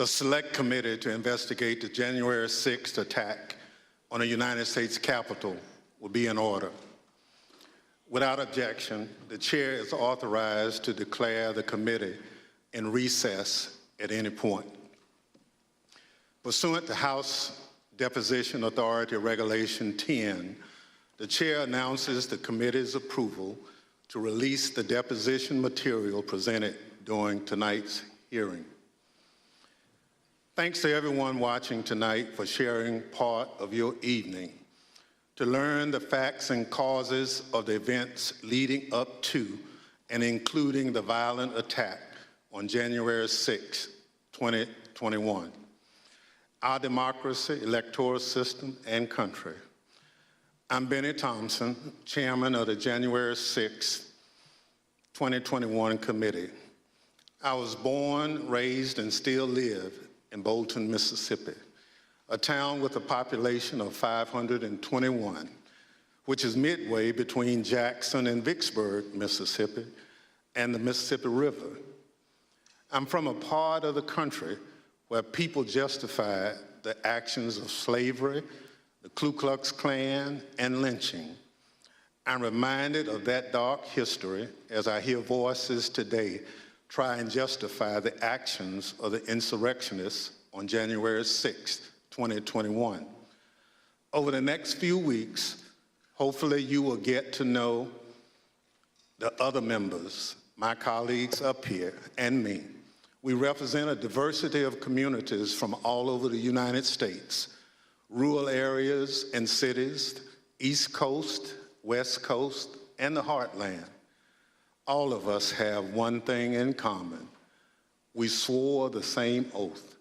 The Select Committee to investigate the January 6th attack on the United States Capitol will be in order. Without objection, the chair is authorized to declare the committee in recess at any point. Pursuant to House Deposition Authority Regulation 10, the chair announces the committee's approval to release the deposition material presented during tonight's hearing. Thanks to everyone watching tonight for sharing part of your evening to learn the facts and causes of the events leading up to and including the violent attack on January 6, 2021. Our democracy, electoral system, and country. I'm Benny Thompson, chairman of the January 6, 2021 committee. I was born, raised, and still live in Bolton, Mississippi, a town with a population of 521, which is midway between Jackson and Vicksburg, Mississippi, and the Mississippi River. I'm from a part of the country where people justify the actions of slavery, the Ku Klux Klan, and lynching. I'm reminded of that dark history as I hear voices today try and justify the actions of the insurrectionists on January 6, 2021. Over the next few weeks, hopefully you will get to know the other members, my colleagues up here, and me. We represent a diversity of communities from all over the United States, rural areas and cities, East Coast, West Coast, and the Heartland. All of us have one thing in common. We swore the same oath.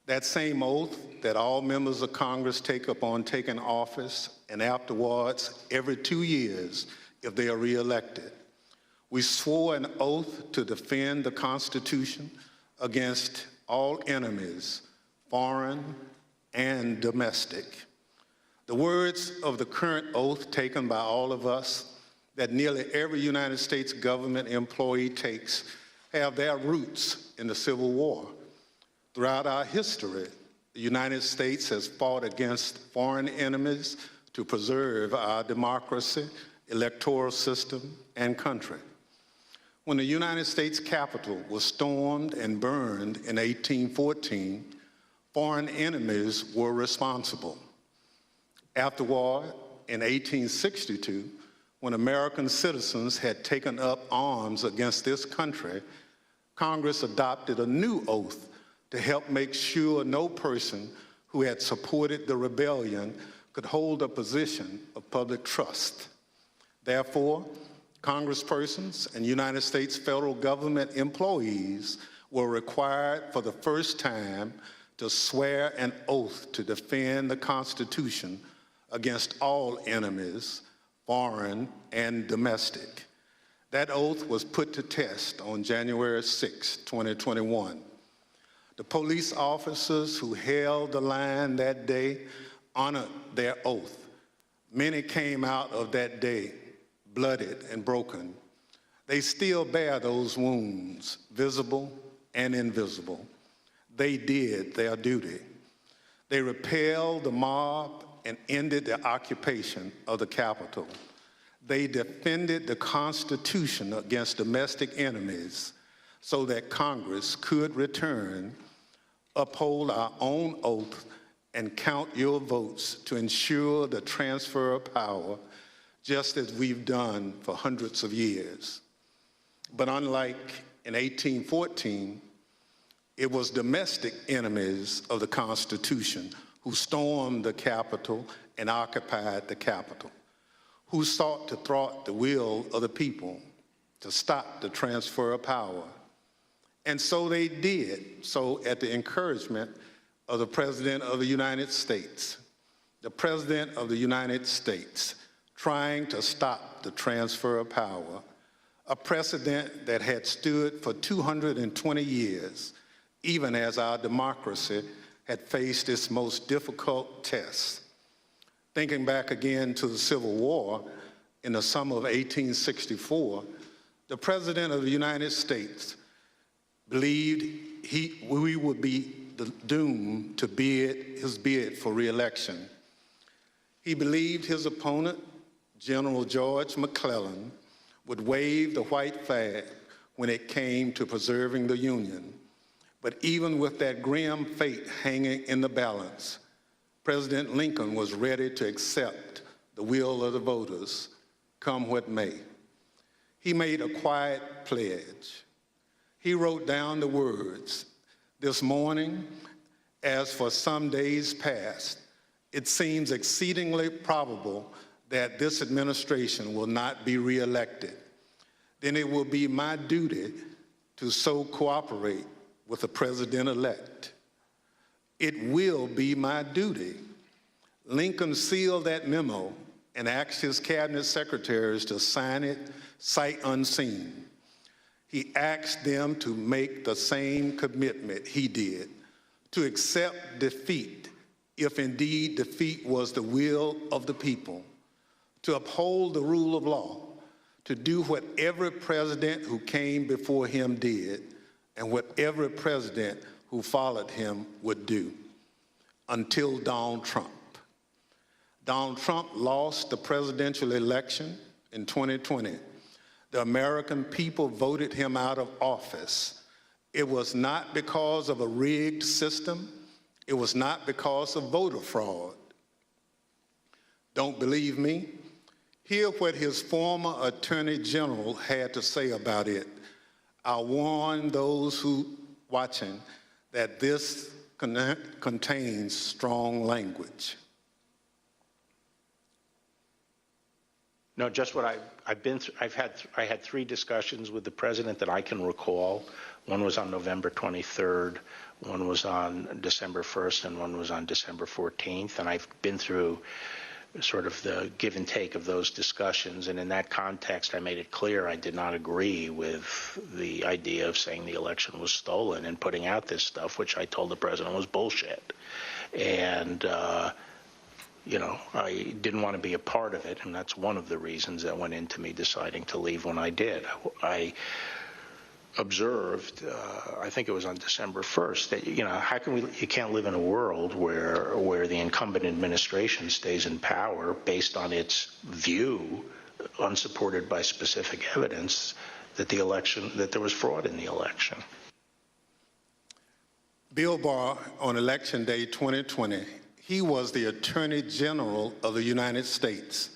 That same oath that all members of Congress take upon taking office and afterwards every 2 years if they are reelected. We swore an oath to defend the Constitution against all enemies, foreign and domestic. The words of the current oath taken by all of us that nearly every United States government employee takes have their roots in the Civil War. Throughout our history, the United States has fought against foreign enemies to preserve our democracy, electoral system, and country. When the United States Capitol was stormed and burned in 1814, foreign enemies were responsible. Afterward, in 1862, when American citizens had taken up arms against this country, Congress adopted a new oath to help make sure no person who had supported the rebellion could hold a position of public trust. Therefore, congresspersons and United States federal government employees were required for the first time to swear an oath to defend the Constitution against all enemies, foreign and domestic. That oath was put to test on January 6, 2021. The police officers who held the line that day honored their oath. Many came out of that day bloodied and broken. They still bear those wounds, visible and invisible. They did their duty. They repelled the mob and ended the occupation of the Capitol. They defended the Constitution against domestic enemies so that Congress could return, uphold our own oath, and count your votes to ensure the transfer of power, just as we've done for hundreds of years. But unlike in 1814, it was domestic enemies of the Constitution who stormed the Capitol and occupied the Capitol, who sought to thwart the will of the people, to stop the transfer of power. And so they did, so at the encouragement of the President of the United States. The President of the United States trying to stop the transfer of power, a precedent that had stood for 220 years, even as our democracy had faced its most difficult tests. Thinking back again to the Civil War in the summer of 1864, the President of the United States believed we would be doomed to his bid for re-election. He believed his opponent, General George McClellan, would wave the white flag when it came to preserving the Union. But even with that grim fate hanging in the balance, President Lincoln was ready to accept the will of the voters, come what may. He made a quiet pledge. He wrote down the words, "This morning, as for some days past, it seems exceedingly probable that this administration will not be reelected. Then it will be my duty to so cooperate with the president-elect. It will be my duty." Lincoln sealed that memo and asked his cabinet secretaries to sign it sight unseen. He asked them to make the same commitment he did, to accept defeat if indeed defeat was the will of the people, to uphold the rule of law, to do what every president who came before him did and what every president who followed him would do, until Donald Trump. Donald Trump lost the presidential election in 2020. The American people voted him out of office. It was not because of a rigged system. It was not because of voter fraud. Don't believe me? Hear what his former Attorney General had to say about it. I warn those who watching that this contains strong language. No, just what I've been through. I had 3 discussions with the president that I can recall. One was on November 23rd, one was on December 1st, and one was on December 14th. And I've been through sort of the give and take of those discussions. And in that context, I made it clear I did not agree with the idea of saying the election was stolen and putting out this stuff, which I told the president was bullshit. And, you know, I didn't want to be a part of it, and that's one of the reasons that went into me deciding to leave when I did. I observed, I think it was on December 1st, that, you know, how can you can't live in a world where the incumbent administration stays in power based on its view, unsupported by specific evidence, that there was fraud in the election. Bill Barr, on Election Day 2020, he was the Attorney General of the United States,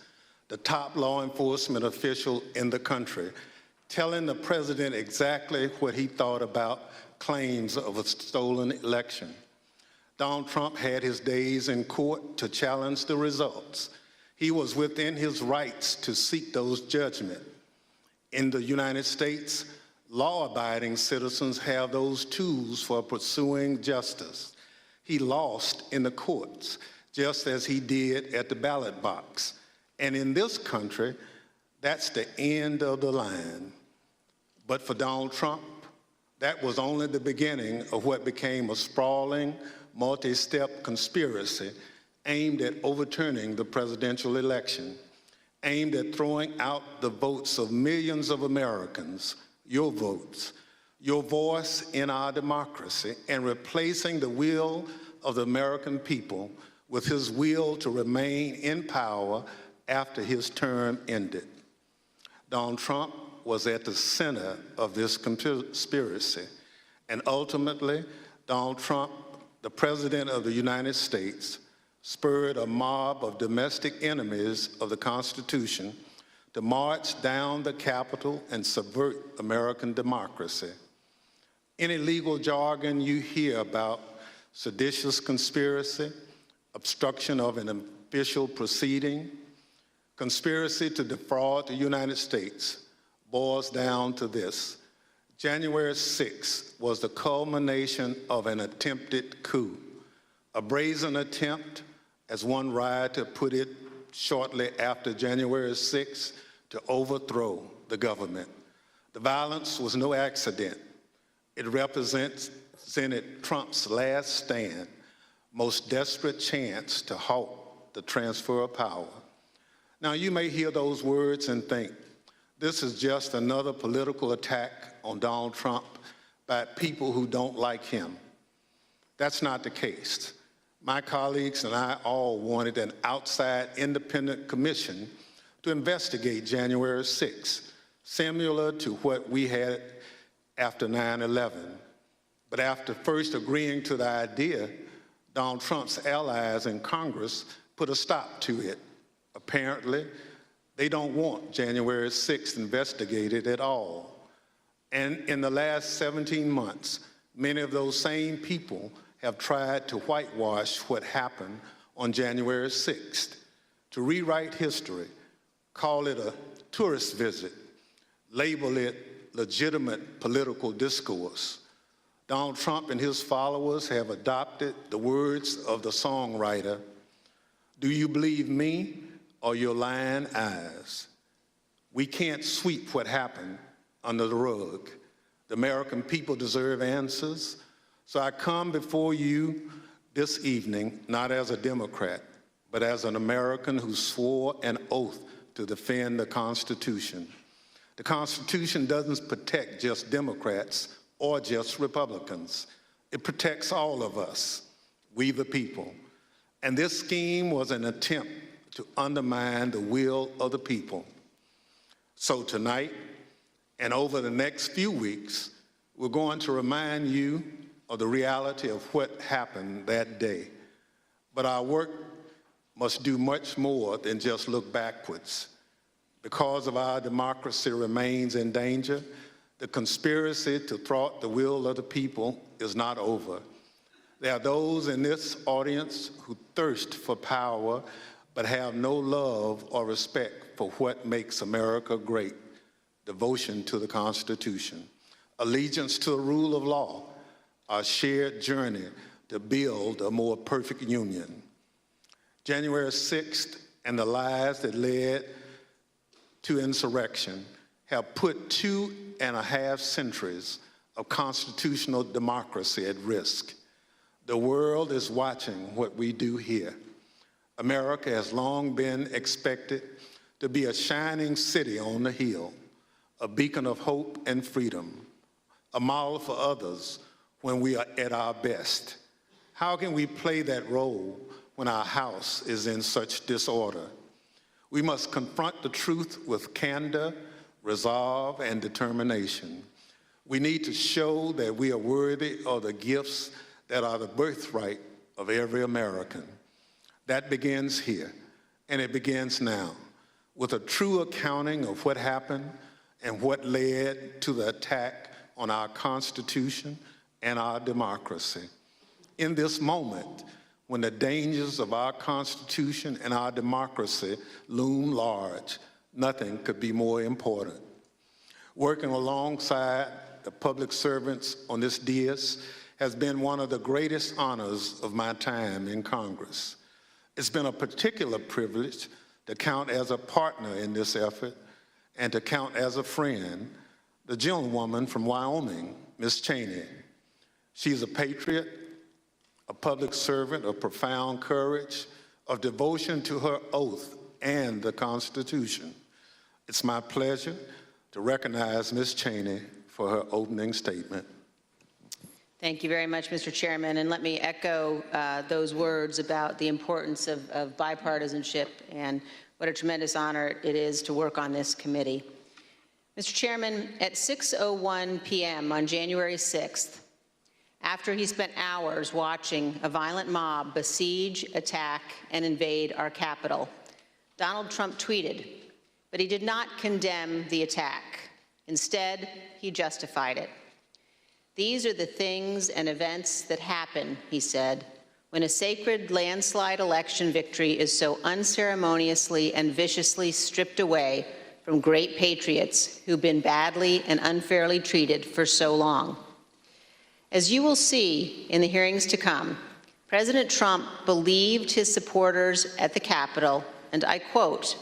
the top law enforcement official in the country, telling the president exactly what he thought about claims of a stolen election. Donald Trump had his days in court to challenge the results. He was within his rights to seek those judgments. In the United States, law-abiding citizens have those tools for pursuing justice. He lost in the courts, just as he did at the ballot box. And in this country, that's the end of the line. But for Donald Trump, that was only the beginning of what became a sprawling, multi-step conspiracy aimed at overturning the presidential election, aimed at throwing out the votes of millions of Americans, your votes, your voice in our democracy, and replacing the will of the American people with his will to remain in power after his term ended. Donald Trump was at the center of this conspiracy, and ultimately, Donald Trump, the President of the United States, spurred a mob of domestic enemies of the Constitution to march down the Capitol and subvert American democracy. Any legal jargon you hear about seditious conspiracy, obstruction of an official proceeding, conspiracy to defraud the United States boils down to this. January 6th was the culmination of an attempted coup, a brazen attempt, as one writer put it shortly after January 6th, to overthrow the government. The violence was no accident. It represented Trump's last stand, most desperate chance to halt the transfer of power. Now, you may hear those words and think, this is just another political attack on Donald Trump by people who don't like him. That's not the case. My colleagues and I all wanted an outside independent commission to investigate January 6th, similar to what we had after 9/11. But after first agreeing to the idea, Donald Trump's allies in Congress put a stop to it. Apparently, they don't want January 6th investigated at all. And in the last 17 months, many of those same people have tried to whitewash what happened on January 6th, to rewrite history, call it a tourist visit, label it legitimate political discourse. Donald Trump and his followers have adopted the words of the songwriter, "Do you believe me or your lying eyes?" We can't sweep what happened under the rug. The American people deserve answers. So I come before you this evening, not as a Democrat, but as an American who swore an oath to defend the Constitution. The Constitution doesn't protect just Democrats or just Republicans. It protects all of us, we the people. And this scheme was an attempt to undermine the will of the people. So tonight, and over the next few weeks, we're going to remind you of the reality of what happened that day. But our work must do much more than just look backwards. Because of our democracy remains in danger, the conspiracy to thwart the will of the people is not over. There are those in this audience who thirst for power but have no love or respect for what makes America great: devotion to the Constitution, allegiance to the rule of law, our shared journey to build a more perfect union. January 6th and the lies that led to insurrection have put 2.5 centuries of constitutional democracy at risk. The world is watching what we do here. America has long been expected to be a shining city on the hill, a beacon of hope and freedom, a model for others when we are at our best. How can we play that role when our house is in such disorder? We must confront the truth with candor, resolve, and determination. We need to show that we are worthy of the gifts that are the birthright of every American. That begins here, and it begins now, with a true accounting of what happened and what led to the attack on our Constitution and our democracy. In this moment, when the dangers of our Constitution and our democracy loom large, nothing could be more important. Working alongside the public servants on this dais has been one of the greatest honors of my time in Congress. It's been a particular privilege to count as a partner in this effort and to count as a friend the gentlewoman from Wyoming, Ms. Cheney. She's a patriot, a public servant of profound courage, of devotion to her oath and the Constitution. It's my pleasure to recognize Ms. Cheney for her opening statement. Thank you very much, Mr. Chairman, and let me echo those words about the importance of bipartisanship and what a tremendous honor it is to work on this committee. Mr. Chairman, at 6:01 p.m. on January 6th, after he spent hours watching a violent mob besiege, attack, and invade our Capitol, Donald Trump tweeted, but he did not condemn the attack. Instead, he justified it. "These are the things and events that happen," he said, "when a sacred landslide election victory is so unceremoniously and viciously stripped away from great patriots who've been badly and unfairly treated for so long." As you will see in the hearings to come, President Trump believed his supporters at the Capitol, and I quote,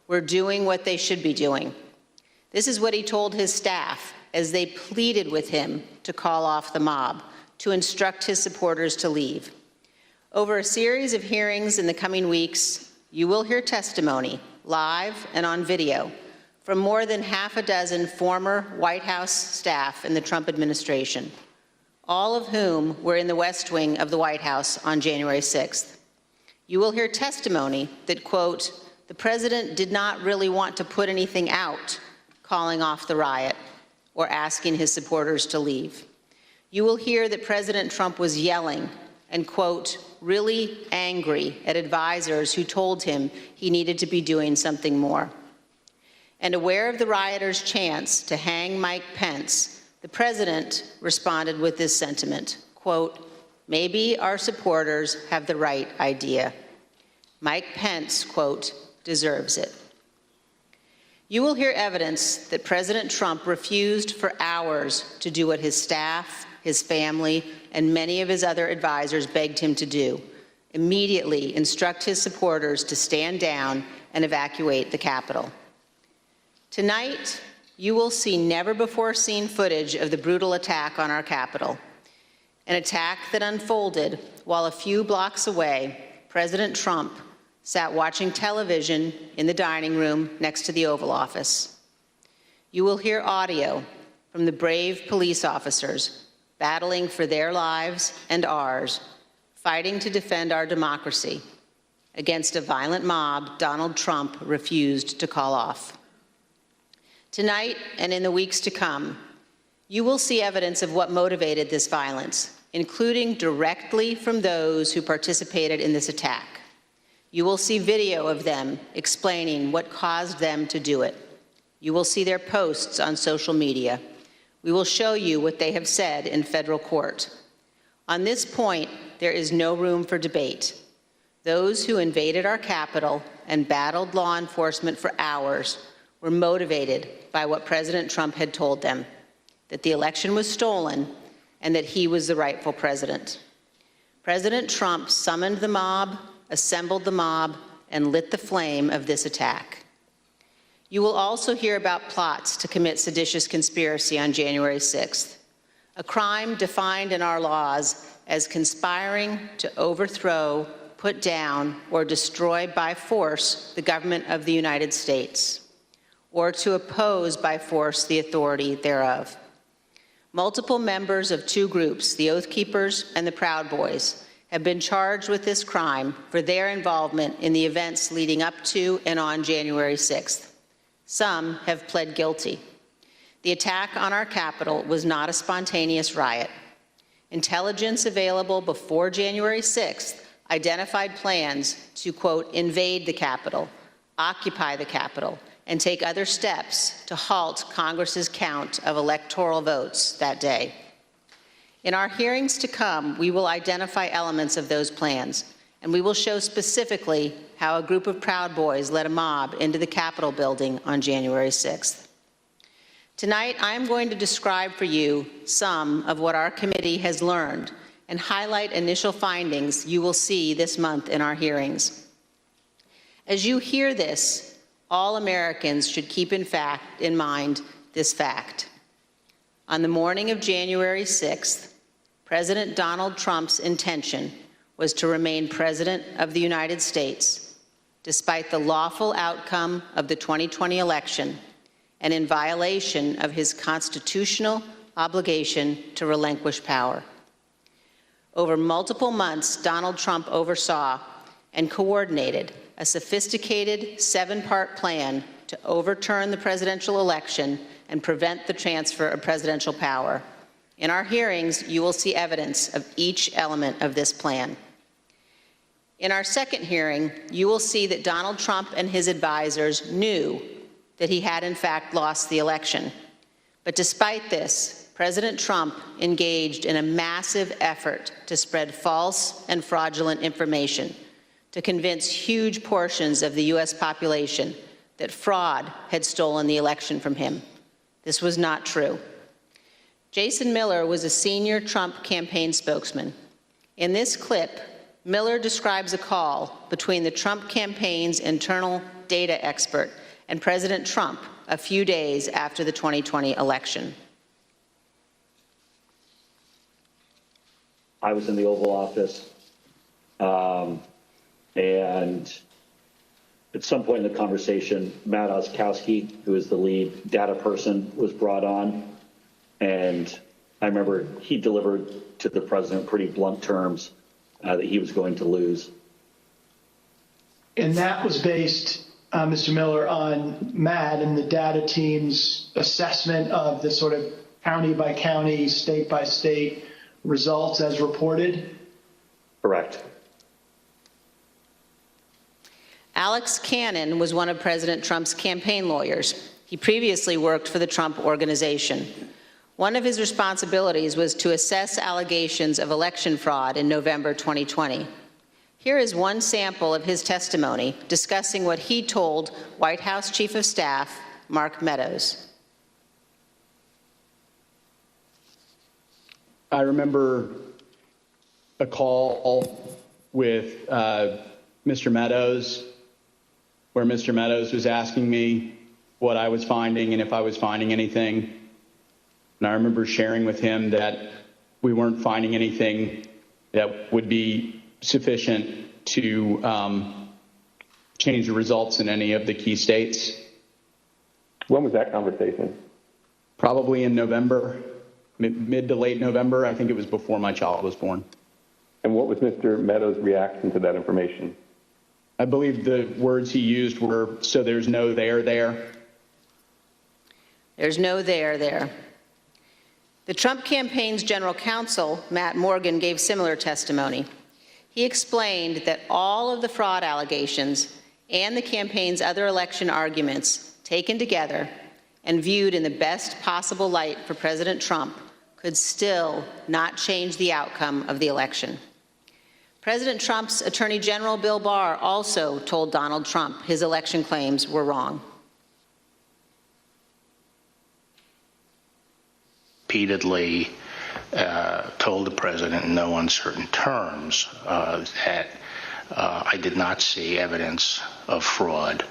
"We're doing what they should be doing." This is what he told his staff as they pleaded with him to call off the mob, to instruct his supporters to leave. Over a series of hearings in the coming weeks, you will hear testimony, live and on video, from more than half a dozen former White House staff in the Trump administration. all of whom were in the West Wing of the White House on January 6th. You will hear testimony that, quote, the president did not really want to put anything out, calling off the riot or asking his supporters to leave. You will hear that President Trump was yelling and, quote, really angry at advisors who told him he needed to be doing something more. And aware of the rioters' chance to hang Mike Pence, the president responded with this sentiment, quote, maybe our supporters have the right idea. Mike Pence, quote, deserves it. You will hear evidence that President Trump refused for hours to do what his staff, his family, and many of his other advisors begged him to do, immediately instruct his supporters to stand down and evacuate the Capitol. Tonight, you will see never-before-seen footage of the brutal attack on our Capitol, an attack that unfolded while a few blocks away, President Trump sat watching television in the dining room next to the Oval Office. You will hear audio from the brave police officers battling for their lives and ours, fighting to defend our democracy against a violent mob Donald Trump refused to call off. Tonight and in the weeks to come, you will see evidence of what motivated this violence, including directly from those who participated in this attack. You will see video of them explaining what caused them to do it. You will see their posts on social media. We will show you what they have said in federal court. On this point, there is no room for debate. Those who invaded our Capitol and battled law enforcement for hours were motivated by what President Trump had told them, that the election was stolen and that he was the rightful president. President Trump summoned the mob, assembled the mob, and lit the flame of this attack. You will also hear about plots to commit seditious conspiracy on January 6th, a crime defined in our laws as conspiring to overthrow, put down, or destroy by force the government of the United States, or to oppose by force the authority thereof. Multiple members of two groups, the Oath Keepers and the Proud Boys, have been charged with this crime for their involvement in the events leading up to and on January 6th. Some have pled guilty. The attack on our Capitol was not a spontaneous riot. Intelligence available before January 6th identified plans to, quote, invade the Capitol, occupy the Capitol, and take other steps to halt Congress's count of electoral votes that day. In our hearings to come, we will identify elements of those plans, and we will show specifically how a group of Proud Boys led a mob into the Capitol building on January 6th. Tonight, I am going to describe for you some of what our committee has learned and highlight initial findings you will see this month in our hearings. As you hear this, all Americans should keep in mind this fact. On the morning of January 6th, President Donald Trump's intention was to remain President of the United States, despite the lawful outcome of the 2020 election and in violation of his constitutional obligation to relinquish power. Over multiple months, Donald Trump oversaw and coordinated a sophisticated 7-part plan to overturn the presidential election and prevent the transfer of presidential power. In our hearings, you will see evidence of each element of this plan. In our second hearing, you will see that Donald Trump and his advisors knew that he had in fact lost the election. But despite this, President Trump engaged in a massive effort to spread false and fraudulent information to convince huge portions of the U.S. population that fraud had stolen the election from him. This was not true. Jason Miller was a senior Trump campaign spokesman. In this clip, Miller describes a call between the Trump campaign's internal data expert and President Trump a few days after the 2020 election. I was in the Oval Office, and at some point in the conversation, Matt Oskowski, who is the lead data person, was brought on, and I remember he delivered to the president pretty blunt terms that he was going to lose. And that was based, Mr. Miller, on Matt and the data team's assessment of the sort of county by county, state by state results as reported? Correct. Alex Cannon was one of President Trump's campaign lawyers. He previously worked for the Trump Organization. One of his responsibilities was to assess allegations of election fraud in November 2020. Here is one sample of his testimony discussing what he told White House Chief of Staff Mark Meadows. I remember a call with Mr. Meadows, where Mr. Meadows was asking me what I was finding and if I was finding anything. And I remember sharing with him that we weren't finding anything that would be sufficient to change the results in any of the key states. When was that conversation? Probably in November, mid to late November. I think it was before my child was born. And what was Mr. Meadows' reaction to that information? I believe the words he used were, "So there's no there there." There's no there. The Trump campaign's general counsel, Matt Morgan, gave similar testimony. He explained that all of the fraud allegations and the campaign's other election arguments taken together and viewed in the best possible light for President Trump could still not change the outcome of the election. President Trump's Attorney General Bill Barr also told Donald Trump his election claims were wrong. Repeatedly told the president in no uncertain terms that I did not see evidence of fraud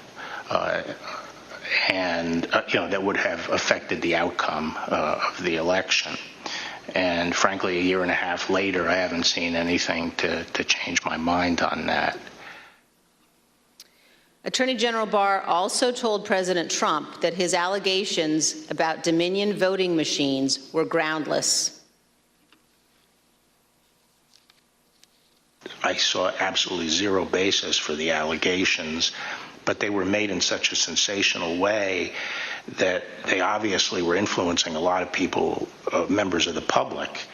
and that would have affected the outcome of the election. And frankly, a year and a half later, I haven't seen anything to change my mind on that. Attorney General Barr also told President Trump that his allegations about Dominion voting machines were groundless. I saw absolutely zero basis for the allegations, but they were made in such a sensational way that they obviously were influencing a lot of people, members of the public,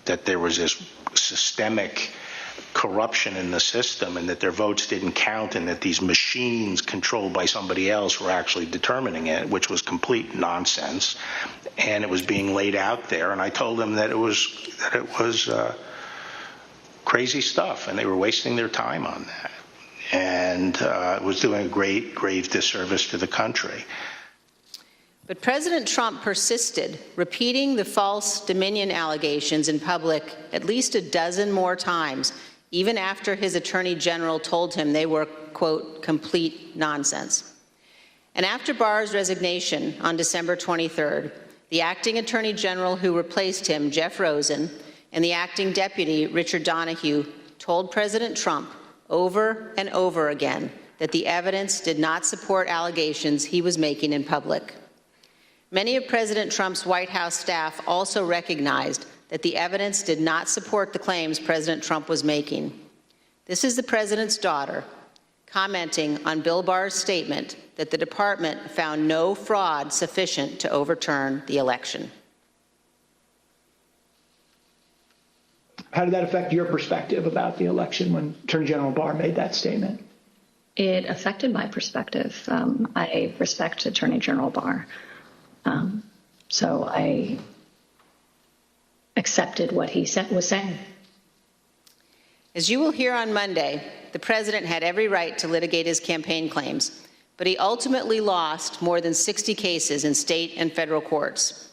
that there was this systemic corruption in the system and that their votes didn't count and that these machines controlled by somebody else were actually determining it, which was complete nonsense. And it was being laid out there. And I told them that it was crazy stuff and they were wasting their time on that. And it was doing a grave disservice to the country. But President Trump persisted, repeating the false Dominion allegations in public at least a dozen more times, even after his Attorney General told him they were, quote, complete nonsense. And after Barr's resignation on December 23rd, the acting Attorney General who replaced him, Jeff Rosen, and the acting deputy, Richard Donahue, told President Trump over and over again that the evidence did not support allegations he was making in public. Many of President Trump's White House staff also recognized that the evidence did not support the claims President Trump was making. This is the president's daughter commenting on Bill Barr's statement that the department found no fraud sufficient to overturn the election. How did that affect your perspective about the election when Attorney General Barr made that statement? It affected my perspective. I respect Attorney General Barr. So I accepted what he was saying. As you will hear on Monday, the president had every right to litigate his campaign claims, but he ultimately lost more than 60 cases in state and federal courts.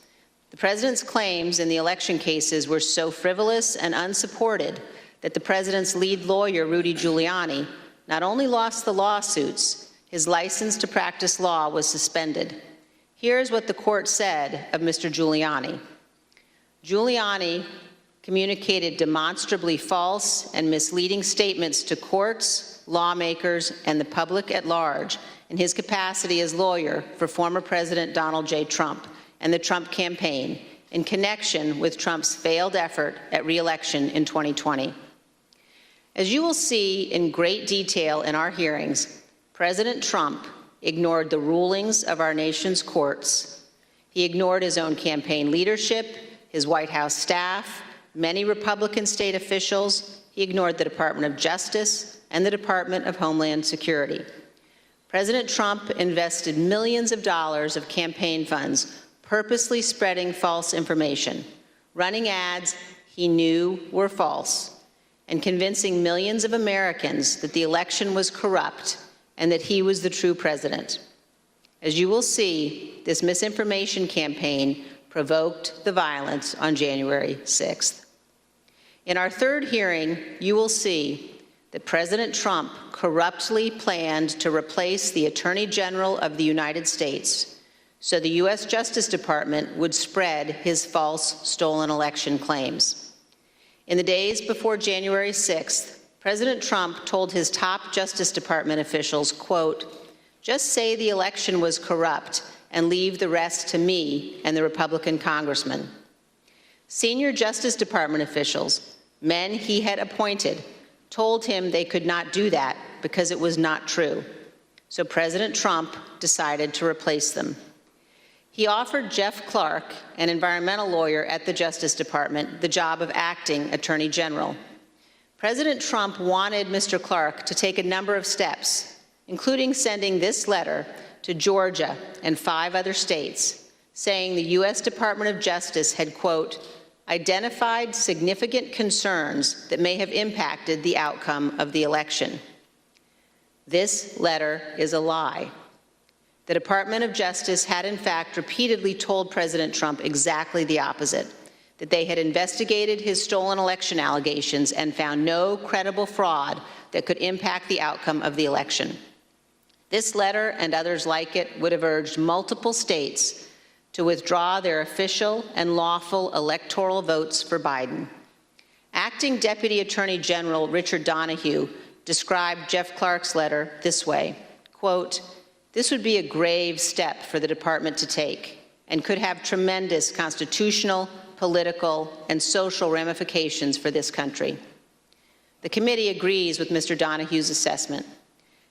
The president's claims in the election cases were so frivolous and unsupported that the president's lead lawyer, Rudy Giuliani, not only lost the lawsuits, his license to practice law was suspended. Here's what the court said of Mr. Giuliani. Giuliani communicated demonstrably false and misleading statements to courts, lawmakers, and the public at large in his capacity as lawyer for former President Donald J. Trump and the Trump campaign in connection with Trump's failed effort at re-election in 2020. As you will see in great detail in our hearings, President Trump ignored the rulings of our nation's courts. He ignored his own campaign leadership, his White House staff, many Republican state officials. He ignored the Department of Justice and the Department of Homeland Security. President Trump invested millions of dollars of campaign funds purposely spreading false information, running ads he knew were false, and convincing millions of Americans that the election was corrupt and that he was the true president. As you will see, this misinformation campaign provoked the violence on January 6th. In our third hearing, you will see that President Trump corruptly planned to replace the Attorney General of the United States so the U.S. Justice Department would spread his false stolen election claims. In the days before January 6th, President Trump told his top Justice Department officials, quote, "Just say the election was corrupt and leave the rest to me and the Republican congressman." Senior Justice Department officials, men he had appointed, told him they could not do that because it was not true. So President Trump decided to replace them. He offered Jeff Clark, an environmental lawyer at the Justice Department, the job of acting Attorney General. President Trump wanted Mr. Clark to take a number of steps, including sending this letter to Georgia and 5 other states, saying the U.S. Department of Justice had, quote, identified significant concerns that may have impacted the outcome of the election. This letter is a lie. The Department of Justice had, in fact, repeatedly told President Trump exactly the opposite, that they had investigated his stolen election allegations and found no credible fraud that could impact the outcome of the election. This letter and others like it would have urged multiple states to withdraw their official and lawful electoral votes for Biden. Acting Deputy Attorney General Richard Donahue described Jeff Clark's letter this way, quote, "This would be a grave step for the department to take and could have tremendous constitutional, political, and social ramifications for this country." The committee agrees with Mr. Donahue's assessment.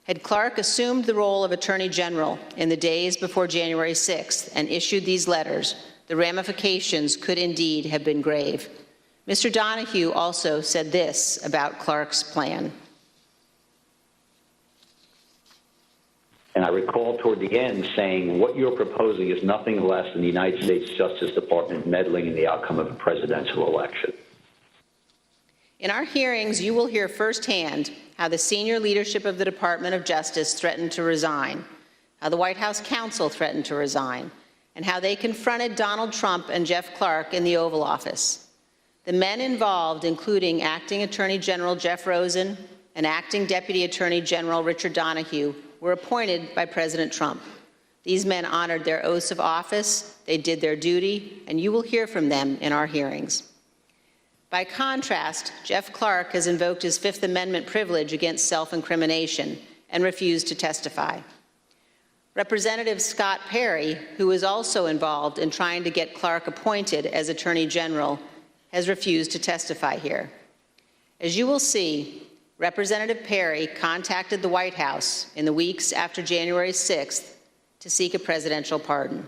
Had Clark assumed the role of Attorney General in the days before January 6th and issued these letters, the ramifications could indeed have been grave. Mr. Donahue also said this about Clark's plan. And I recall toward the end saying, what you're proposing is nothing less than the United States Justice Department meddling in the outcome of a presidential election. In our hearings, you will hear firsthand how the senior leadership of the Department of Justice threatened to resign, how the White House counsel threatened to resign, and how they confronted Donald Trump and Jeff Clark in the Oval Office. The men involved, including Acting Attorney General Jeff Rosen and Acting Deputy Attorney General Richard Donahue, were appointed by President Trump. These men honored their oaths of office, they did their duty, and you will hear from them in our hearings. By contrast, Jeff Clark has invoked his Fifth Amendment privilege against self-incrimination and refused to testify. Representative Scott Perry, who is also involved in trying to get Clark appointed as Attorney General, has refused to testify here. As you will see, Representative Perry contacted the White House in the weeks after January 6th to seek a presidential pardon.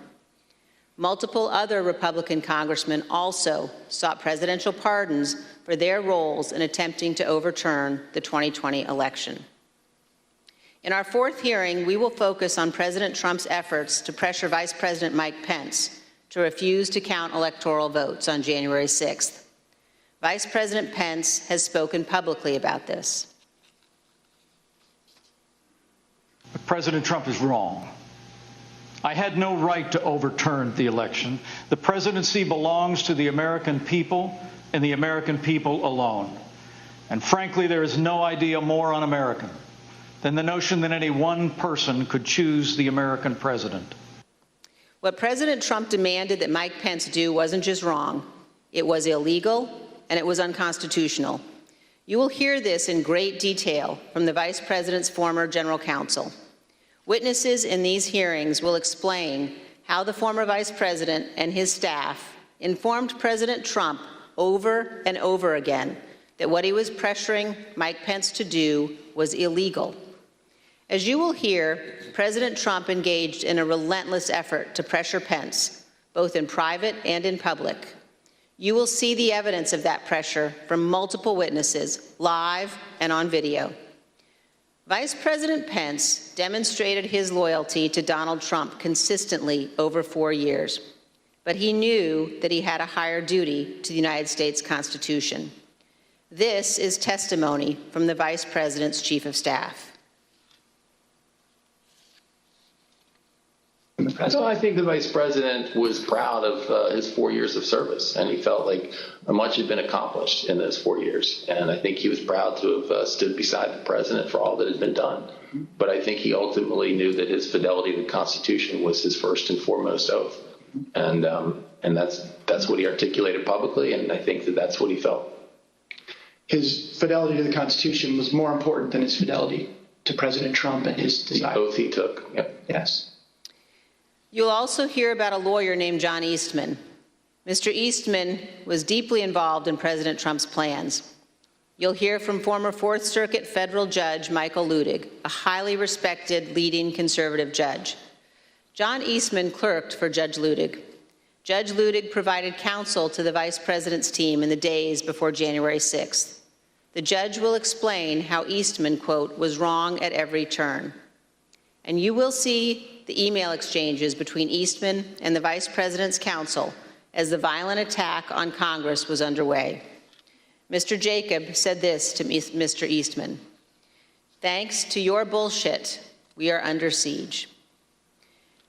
Multiple other Republican congressmen also sought presidential pardons for their roles in attempting to overturn the 2020 election. In our fourth hearing, we will focus on President Trump's efforts to pressure Vice President Mike Pence to refuse to count electoral votes on January 6th. Vice President Pence has spoken publicly about this. President Trump is wrong. I had no right to overturn the election. The presidency belongs to the American people and the American people alone. And frankly, there is no idea more un-American than the notion that any one person could choose the American president. What President Trump demanded that Mike Pence do wasn't just wrong, it was illegal and it was unconstitutional. You will hear this in great detail from the Vice President's former general counsel. Witnesses in these hearings will explain how the former Vice President and his staff informed President Trump over and over again that what he was pressuring Mike Pence to do was illegal. As you will hear, President Trump engaged in a relentless effort to pressure Pence, both in private and in public. You will see the evidence of that pressure from multiple witnesses, live and on video. Vice President Pence demonstrated his loyalty to Donald Trump consistently over 4 years, but he knew that he had a higher duty to the United States Constitution. This is testimony from the Vice President's Chief of Staff. So I think the Vice President was proud of his 4 years of service, and he felt like much had been accomplished in those 4 years. And I think he was proud to have stood beside the President for all that had been done. But I think he ultimately knew that his fidelity to the Constitution was his first and foremost oath. And that's what he articulated publicly, and I think that that's what he felt. His fidelity to the Constitution was more important than his fidelity to President Trump and his desire. The oath he took. Yep. Yes. You'll also hear about a lawyer named John Eastman. Mr. Eastman was deeply involved in President Trump's plans. You'll hear from former Fourth Circuit federal judge Michael Luttig, a highly respected leading conservative judge. John Eastman clerked for Judge Luttig. Judge Luttig provided counsel to the Vice President's team in the days before January 6th. The judge will explain how Eastman, quote, was wrong at every turn. And you will see the email exchanges between Eastman and the Vice President's counsel as the violent attack on Congress was underway. Mr. Jacob said this to Mr. Eastman: "Thanks to your bullshit, we are under siege."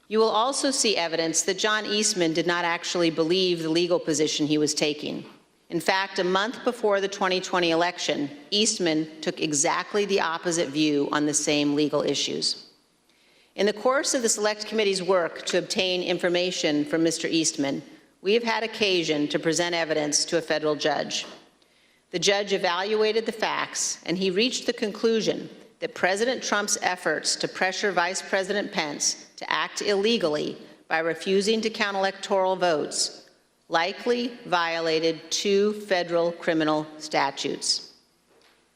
You will also see evidence that John Eastman did not actually believe the legal position he was taking. In fact, a month before the 2020 election, Eastman took exactly the opposite view on the same legal issues. In the course of the Select Committee's work to obtain information from Mr. Eastman, we have had occasion to present evidence to a federal judge. The judge evaluated the facts, and he reached the conclusion that President Trump's efforts to pressure Vice President Pence to act illegally by refusing to count electoral votes likely violated 2 federal criminal statutes.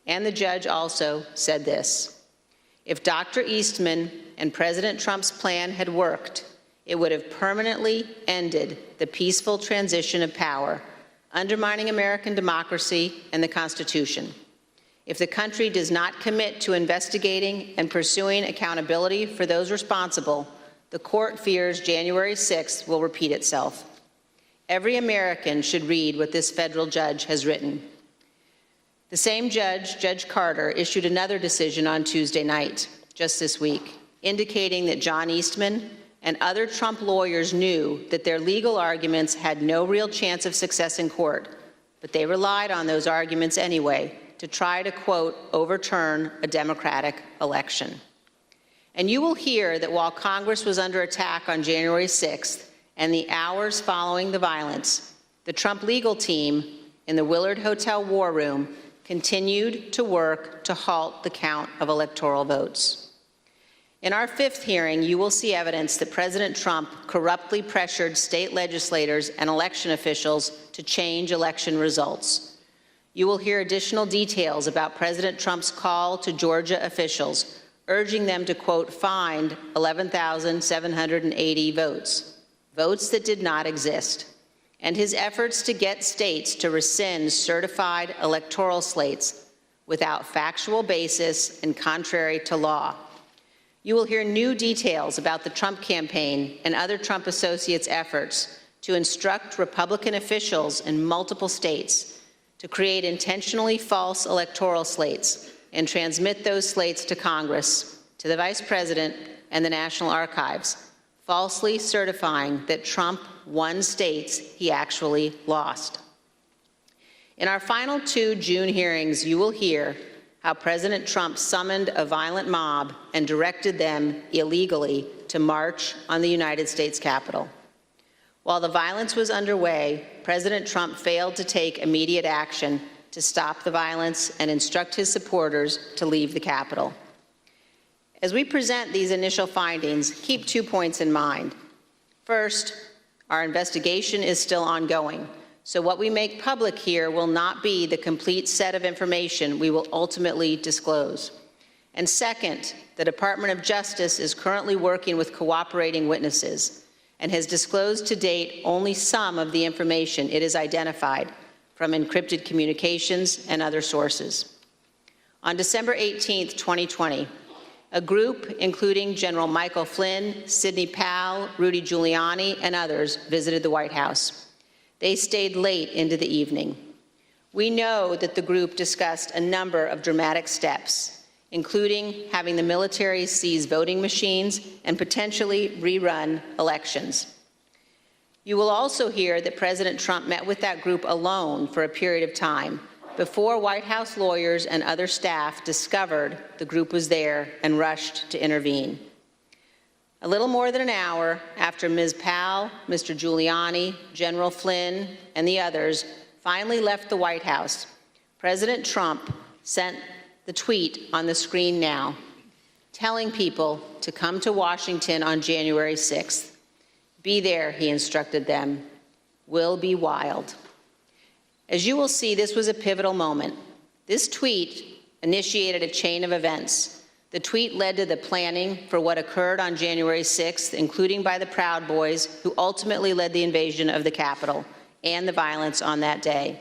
And the judge also said this: if Dr. Eastman and President Trump's plan had worked, it would have permanently ended the peaceful transition of power, undermining American democracy and the Constitution. If the country does not commit to investigating and pursuing accountability for those responsible, the court fears January 6th will repeat itself. Every American should read what this federal judge has written. The same judge, Judge Carter, issued another decision on Tuesday night, just this week, indicating that John Eastman and other Trump lawyers knew that their legal arguments had no real chance of success in court, but they relied on those arguments anyway to try to, quote, overturn a Democratic election. And you will hear that while Congress was under attack on January 6th and the hours following the violence, the Trump legal team in the Willard Hotel war room continued to work to halt the count of electoral votes. In our 5th hearing, you will see evidence that President Trump corruptly pressured state legislators and election officials to change election results. You will hear additional details about President Trump's call to Georgia officials, urging them to, quote, find 11,780 votes, votes that did not exist, and his efforts to get states to rescind certified electoral slates without factual basis and contrary to law. You will hear new details about the Trump campaign and other Trump associates' efforts to instruct Republican officials in multiple states to create intentionally false electoral slates and transmit those slates to Congress, to the Vice President, and the National Archives, falsely certifying that Trump won states he actually lost. In our final 2 June hearings, you will hear how President Trump summoned a violent mob and directed them illegally to march on the United States Capitol. While the violence was underway, President Trump failed to take immediate action to stop the violence and instruct his supporters to leave the Capitol. As we present these initial findings, keep 2 points in mind. First, Our investigation is still ongoing, so what we make public here will not be the complete set of information we will ultimately disclose. And second, the Department of Justice is currently working with cooperating witnesses and has disclosed to date only some of the information it has identified from encrypted communications and other sources. On December 18, 2020, a group, including General Michael Flynn, Sidney Powell, Rudy Giuliani, and others, visited the White House. They stayed late into the evening. We know that the group discussed a number of dramatic steps, including having the military seize voting machines and potentially rerun elections. You will also hear that President Trump met with that group alone for a period of time before White House lawyers and other staff discovered the group was there and rushed to intervene. A little more than an hour after Ms. Powell, Mr. Giuliani, General Flynn, and the others finally left the White House, President Trump sent the tweet on the screen now, telling people to come to Washington on January 6th. Be there, he instructed them. We'll be wild. As you will see, this was a pivotal moment. This tweet initiated a chain of events. The tweet led to the planning for what occurred on January 6th, including by the Proud Boys, who ultimately led the invasion of the Capitol and the violence on that day.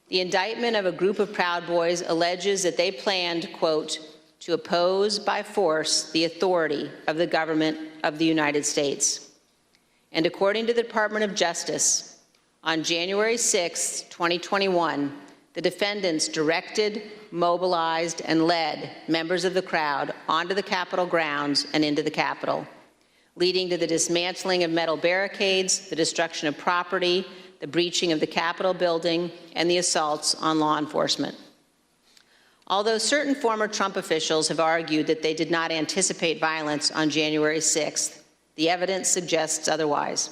The indictment of a group of Proud Boys alleges that they planned, quote, to oppose by force the authority of the government of the United States. And according to the Department of Justice, on January 6, 2021, the defendants directed, mobilized, and led members of the crowd onto the Capitol grounds and into the Capitol, leading to the dismantling of metal barricades, the destruction of property, the breaching of the Capitol building, and the assaults on law enforcement. Although certain former Trump officials have argued that they did not anticipate violence on January 6th, the evidence suggests otherwise.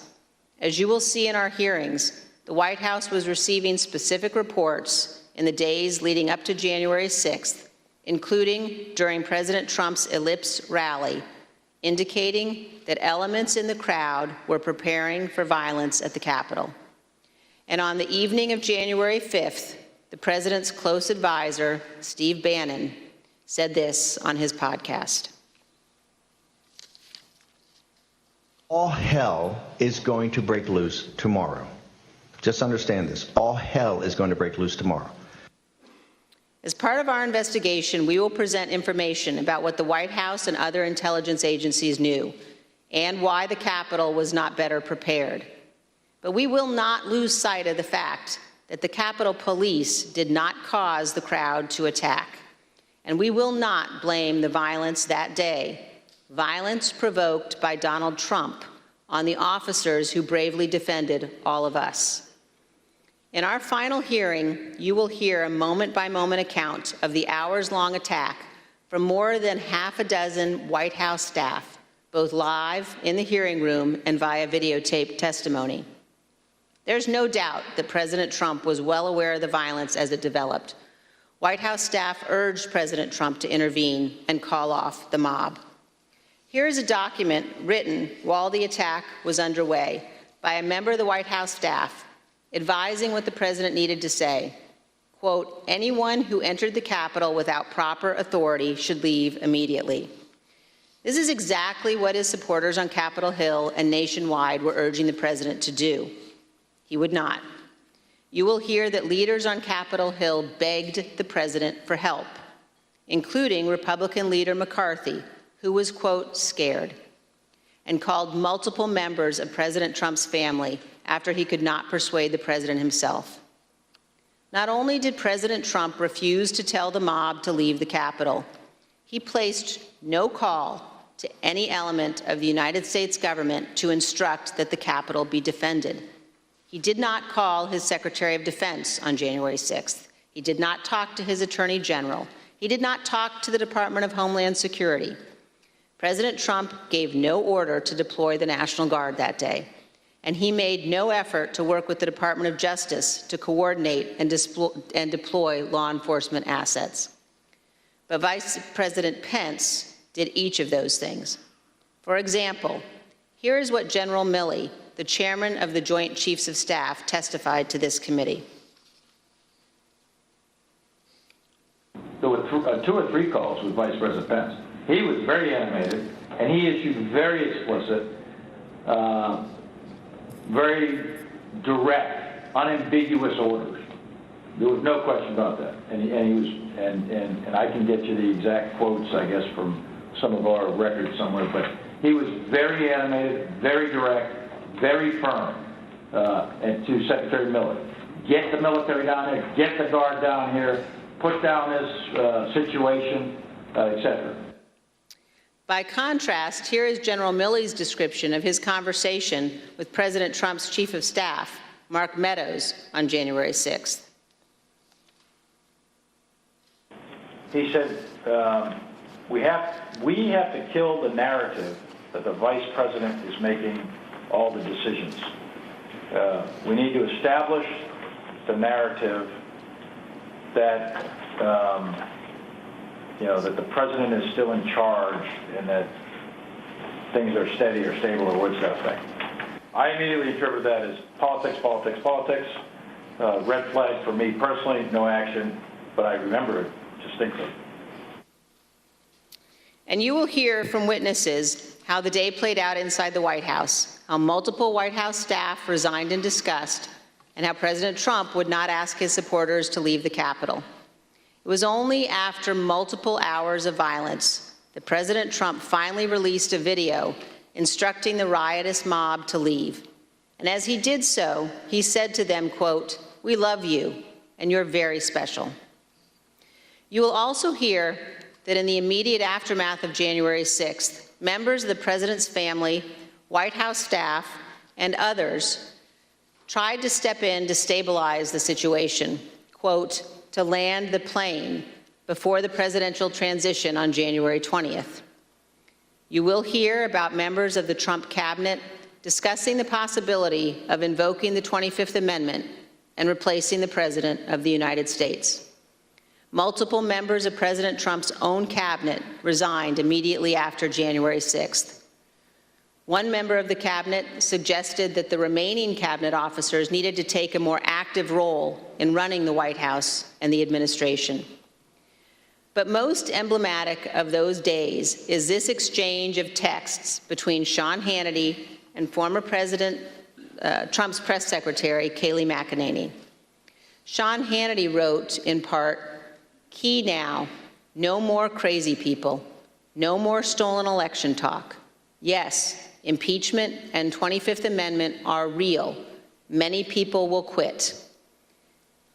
As you will see in our hearings, the White House was receiving specific reports in the days leading up to January 6th, including during President Trump's Ellipse rally, indicating that elements in the crowd were preparing for violence at the Capitol. And on the evening of January 5th, the president's close advisor, Steve Bannon, said this on his podcast. All hell is going to break loose tomorrow. Just understand this. All hell is going to break loose tomorrow. As part of our investigation, we will present information about what the White House and other intelligence agencies knew and why the Capitol was not better prepared. But we will not lose sight of the fact that the Capitol Police did not cause the crowd to attack. And we will not blame the violence that day, violence provoked by Donald Trump, on the officers who bravely defended all of us. In our final hearing, you will hear a moment-by-moment account of the hours-long attack from more than half a dozen White House staff, both live in the hearing room and via videotaped testimony. There's no doubt that President Trump was well aware of the violence as it developed. White House staff urged President Trump to intervene and call off the mob. Here is a document written while the attack was underway by a member of the White House staff advising what the president needed to say. Quote, anyone who entered the Capitol without proper authority should leave immediately. This is exactly what his supporters on Capitol Hill and nationwide were urging the president to do. He would not. You will hear that leaders on Capitol Hill begged the president for help, including Republican leader McCarthy, who was, quote, scared, and called multiple members of President Trump's family after he could not persuade the president himself. Not only did President Trump refuse to tell the mob to leave the Capitol, he placed no call to any element of the United States government to instruct that the Capitol be defended. He did not call his Secretary of Defense on January 6th. He did not talk to his Attorney General. He did not talk to the Department of Homeland Security. President Trump gave no order to deploy the National Guard that day, and he made no effort to work with the Department of Justice to coordinate and deploy law enforcement assets. But Vice President Pence did each of those things. For example, here is what General Milley, the chairman of the Joint Chiefs of Staff, testified to this committee. There were 2 or 3 calls with Vice President Pence. He was very animated, and he issued very explicit, very direct, unambiguous orders. There was no question about that. And I can get you the exact quotes, I guess, from some of our records somewhere, but he was very animated, very direct, very firm, and to Secretary Miller. Get the military down here, get the Guard down here, put down this situation, etc. By contrast, here is General Milley's description of his conversation with President Trump's Chief of Staff, Mark Meadows, on January 6th. He said, we have to kill the narrative that the Vice President is making all the decisions. We need to establish the narrative that that the president is still in charge and that things are steady or stable or what's that thing. I immediately interpret that as politics, politics, politics. Red flag for me personally, no action, but I remember it distinctly. And you will hear from witnesses how the day played out inside the White House, how multiple White House staff resigned in disgust, and how President Trump would not ask his supporters to leave the Capitol. It was only after multiple hours of violence that President Trump finally released a video instructing the riotous mob to leave. And as he did so, he said to them, quote, "We love you, and you're very special." You will also hear that in the immediate aftermath of January 6th, members of the president's family, White House staff, and others tried to step in to stabilize the situation, quote, to land the plane before the presidential transition on January 20th. You will hear about members of the Trump cabinet discussing the possibility of invoking the 25th Amendment and replacing the President of the United States. Multiple members of President Trump's own cabinet resigned immediately after January 6th. One member of the cabinet suggested that the remaining cabinet officers needed to take a more active role in running the White House and the administration. But most emblematic of those days is this exchange of texts between Sean Hannity and former President Trump's press secretary, Kayleigh McEnany. Sean Hannity wrote, in part, "Key now, no more crazy people, no more stolen election talk. Yes, impeachment and 25th Amendment are real. Many people will quit."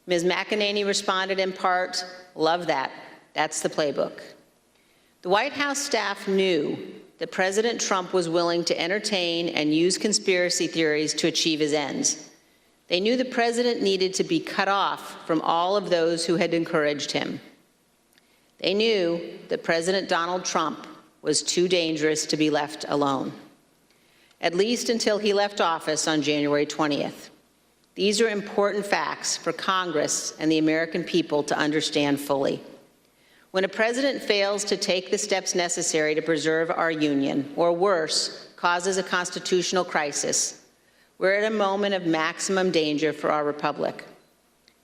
Ms. McEnany responded in part, "Love that. That's the playbook." The White House staff knew that President Trump was willing to entertain and use conspiracy theories to achieve his ends. They knew the president needed to be cut off from all of those who had encouraged him. They knew that President Donald Trump was too dangerous to be left alone, at least until he left office on January 20th. These are important facts for Congress and the American people to understand fully. When a president fails to take the steps necessary to preserve our union, or worse, causes a constitutional crisis, we're at a moment of maximum danger for our republic.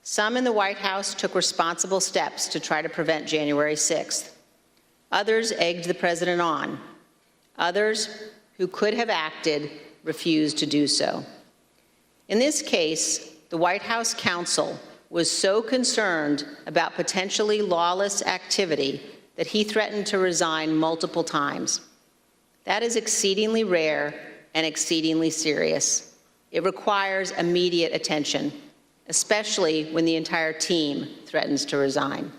Some in the White House took responsible steps to try to prevent January 6th. Others egged the president on. Others, who could have acted, refused to do so. In this case, the White House counsel was so concerned about potentially lawless activity that he threatened to resign multiple times. That is exceedingly rare and exceedingly serious. It requires immediate attention, especially when the entire team threatens to resign.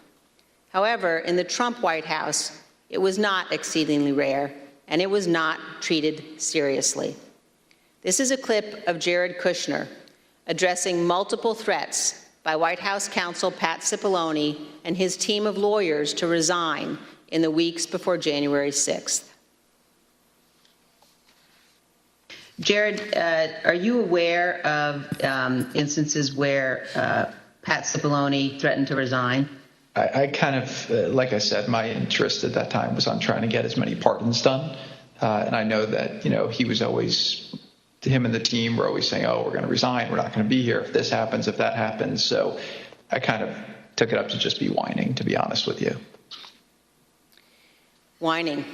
However, in the Trump White House, it was not exceedingly rare, and it was not treated seriously. This is a clip of Jared Kushner addressing multiple threats by White House counsel Pat Cipollone and his team of lawyers to resign in the weeks before January 6th. Jared, are you aware of instances where Pat Cipollone threatened to resign? I kind of, like I said, my interest at that time was on trying to get as many pardons done. And I know that, he was always him and the team were always saying, oh, we're going to resign. We're not going to be here if this happens, if that happens. So I kind of took it up to just be whining, to be honest with you. Whining.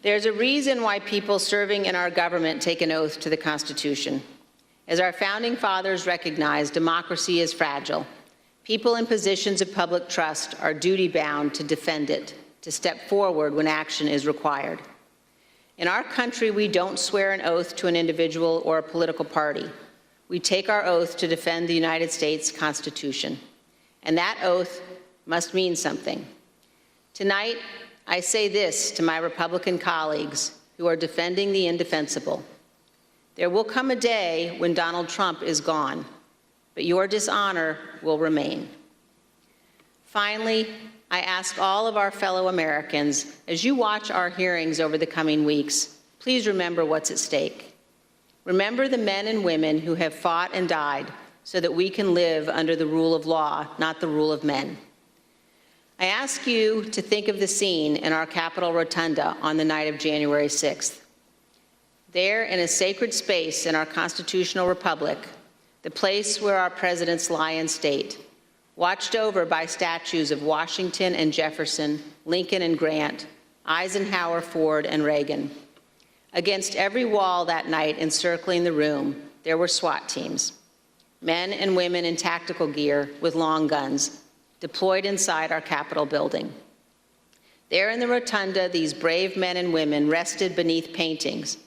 There's a reason why people serving in our government take an oath to the Constitution. As our founding fathers recognized, democracy is fragile. People in positions of public trust are duty-bound to defend it, to step forward when action is required. In our country, we don't swear an oath to an individual or a political party. We take our oath to defend the United States Constitution. And that oath must mean something. Tonight, I say this to my Republican colleagues who are defending the indefensible. There will come a day when Donald Trump is gone, but your dishonor will remain. Finally, I ask all of our fellow Americans, as you watch our hearings over the coming weeks, please remember what's at stake. Remember the men and women who have fought and died so that we can live under the rule of law, not the rule of men. I ask you to think of the scene in our Capitol Rotunda on the night of January 6th. There, in a sacred space in our constitutional republic, the place where our presidents lie in state, watched over by statues of Washington and Jefferson, Lincoln and Grant, Eisenhower, Ford, and Reagan. Against every wall that night encircling the room, there were SWAT teams, men and women in tactical gear with long guns, deployed inside our Capitol building. There in the rotunda, these brave men and women rested beneath paintings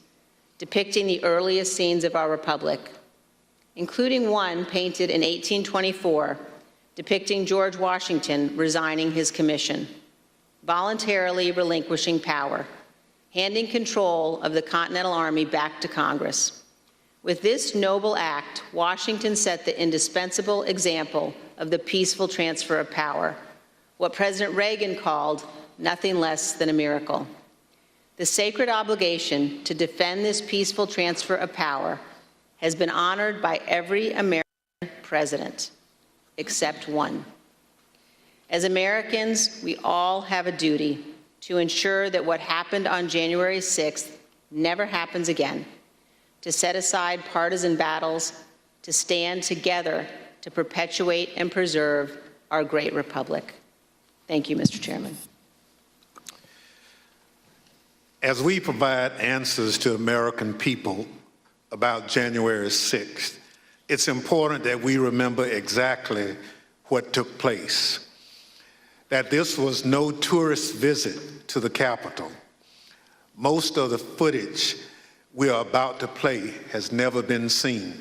depicting the earliest scenes of our republic, including one painted in 1824 depicting George Washington resigning his commission, voluntarily relinquishing power, handing control of the Continental Army back to Congress. With this noble act, Washington set the indispensable example of the peaceful transfer of power, what President Reagan called nothing less than a miracle. The sacred obligation to defend this peaceful transfer of power has been honored by every American president, except one. As Americans, we all have a duty to ensure that what happened on January 6th never happens again, to set aside partisan battles, to stand together to perpetuate and preserve our great republic. Thank you, Mr. Chairman. As we provide answers to American people about January 6th, it's important that we remember exactly what took place. That this was no tourist visit to the Capitol. Most of the footage we are about to play has never been seen.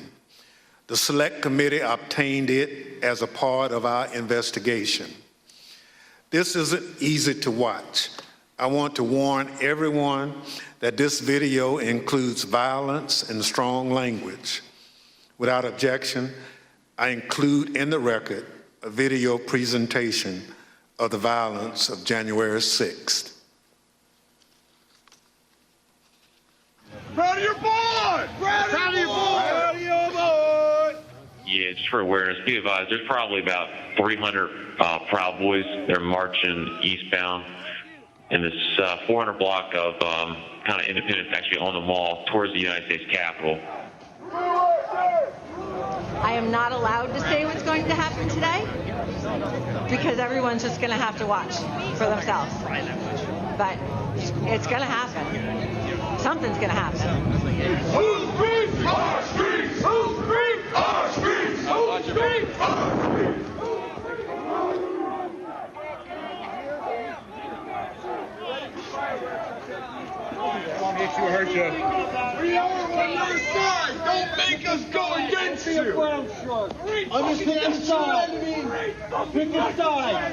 The Select Committee obtained it as a part of our investigation. This isn't easy to watch. I want to warn everyone that this video includes violence and strong language. Without objection, I include in the record a video presentation of the violence of January 6th. Proud of your boy! Proud of your boy! Proud of your boy! Yeah, just for awareness, be advised, there's probably about 300 Proud Boys. They're marching eastbound in this 400 block of kind of Independence, actually on the mall towards the United States Capitol. I am not allowed to say what's going to happen today because everyone's just going to have to watch for themselves. But it's going to happen. Something's going to happen. Whose streets? Our streets! Whose streets? Our streets! Whose streets? Our streets! If you hurt you. We are on your side. Don't make us go against you. Understand the side. Pick a side.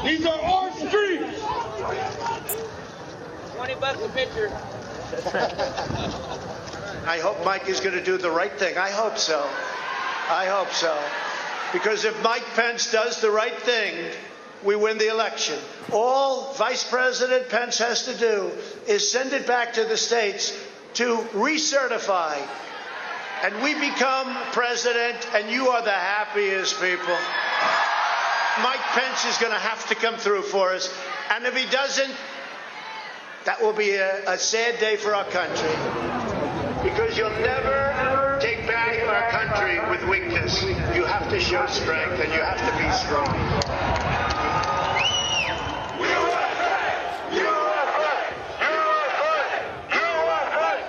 These are our streets. $20 a picture. I hope Mike is going to do the right thing. I hope so. I hope so. Because if Mike Pence does the right thing, we win the election. All Vice President Pence has to do is send it back to the states to recertify. And we become president, and you are the happiest people. Mike Pence is going to have to come through for us. And if he doesn't, that will be a sad day for our country. Because Because you'll never take back our country with weakness. You have to show strength, and you have to be strong.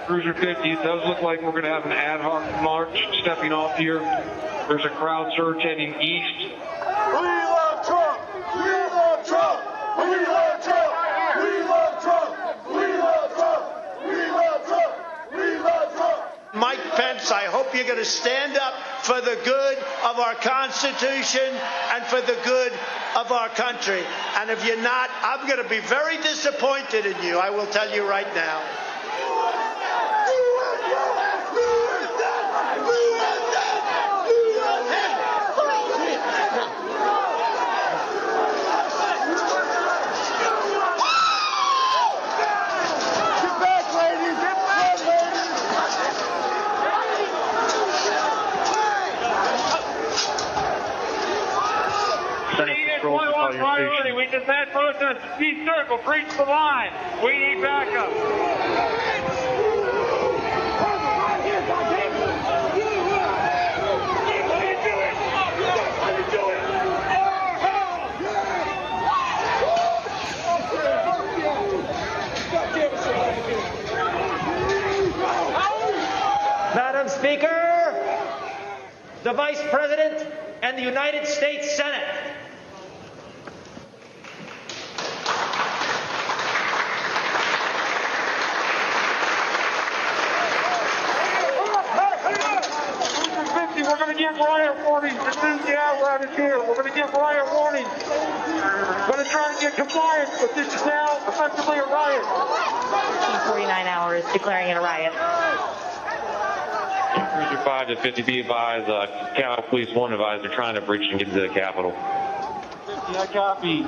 Cruiser 50, it does look like we're going to have an ad hoc march stepping off here. There's a crowd surge heading east. We love Trump! We love Trump! We love Trump! We love Trump! We love Trump! We love Trump! We love Trump! Mike Pence, I hope you're going to stand up for the good of our Constitution and for the good of our country. And if you're not, I'm going to be very disappointed in you. I will tell you right now. Priority. We just had protesters. Peace circle. Breach the line. We need backup. Madam Speaker, the Vice President and the United States Senate. We're going to give riot warnings as soon as the outriders here. We're going to give riot warnings. We're going to try to get compliance, but this is now effectively a riot. 49 hours declaring it a riot. Cruiser 5 to 50, be advised, Capitol Police 1 advised they're trying to breach and get into the Capitol. 50, I copy.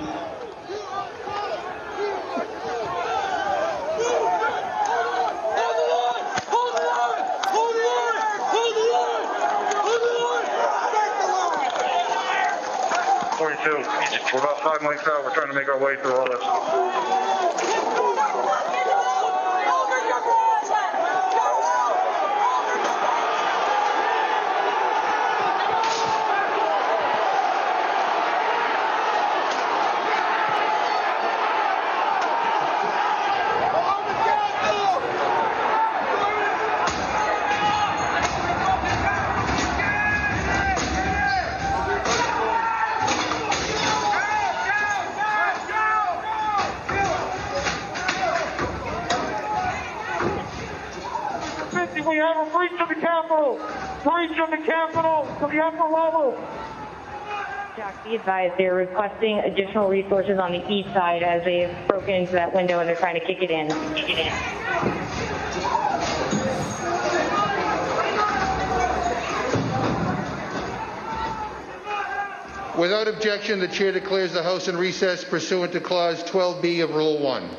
We're about 5 miles out. We're trying to make our way through all this. We have a breach of the Capitol! Breach of the Capitol to the upper level! Jack, be advised they're requesting additional resources on the east side as they've broken into that window and they're trying to kick it in. Without objection, the chair declares the House in recess pursuant to Clause 12B of Rule 1.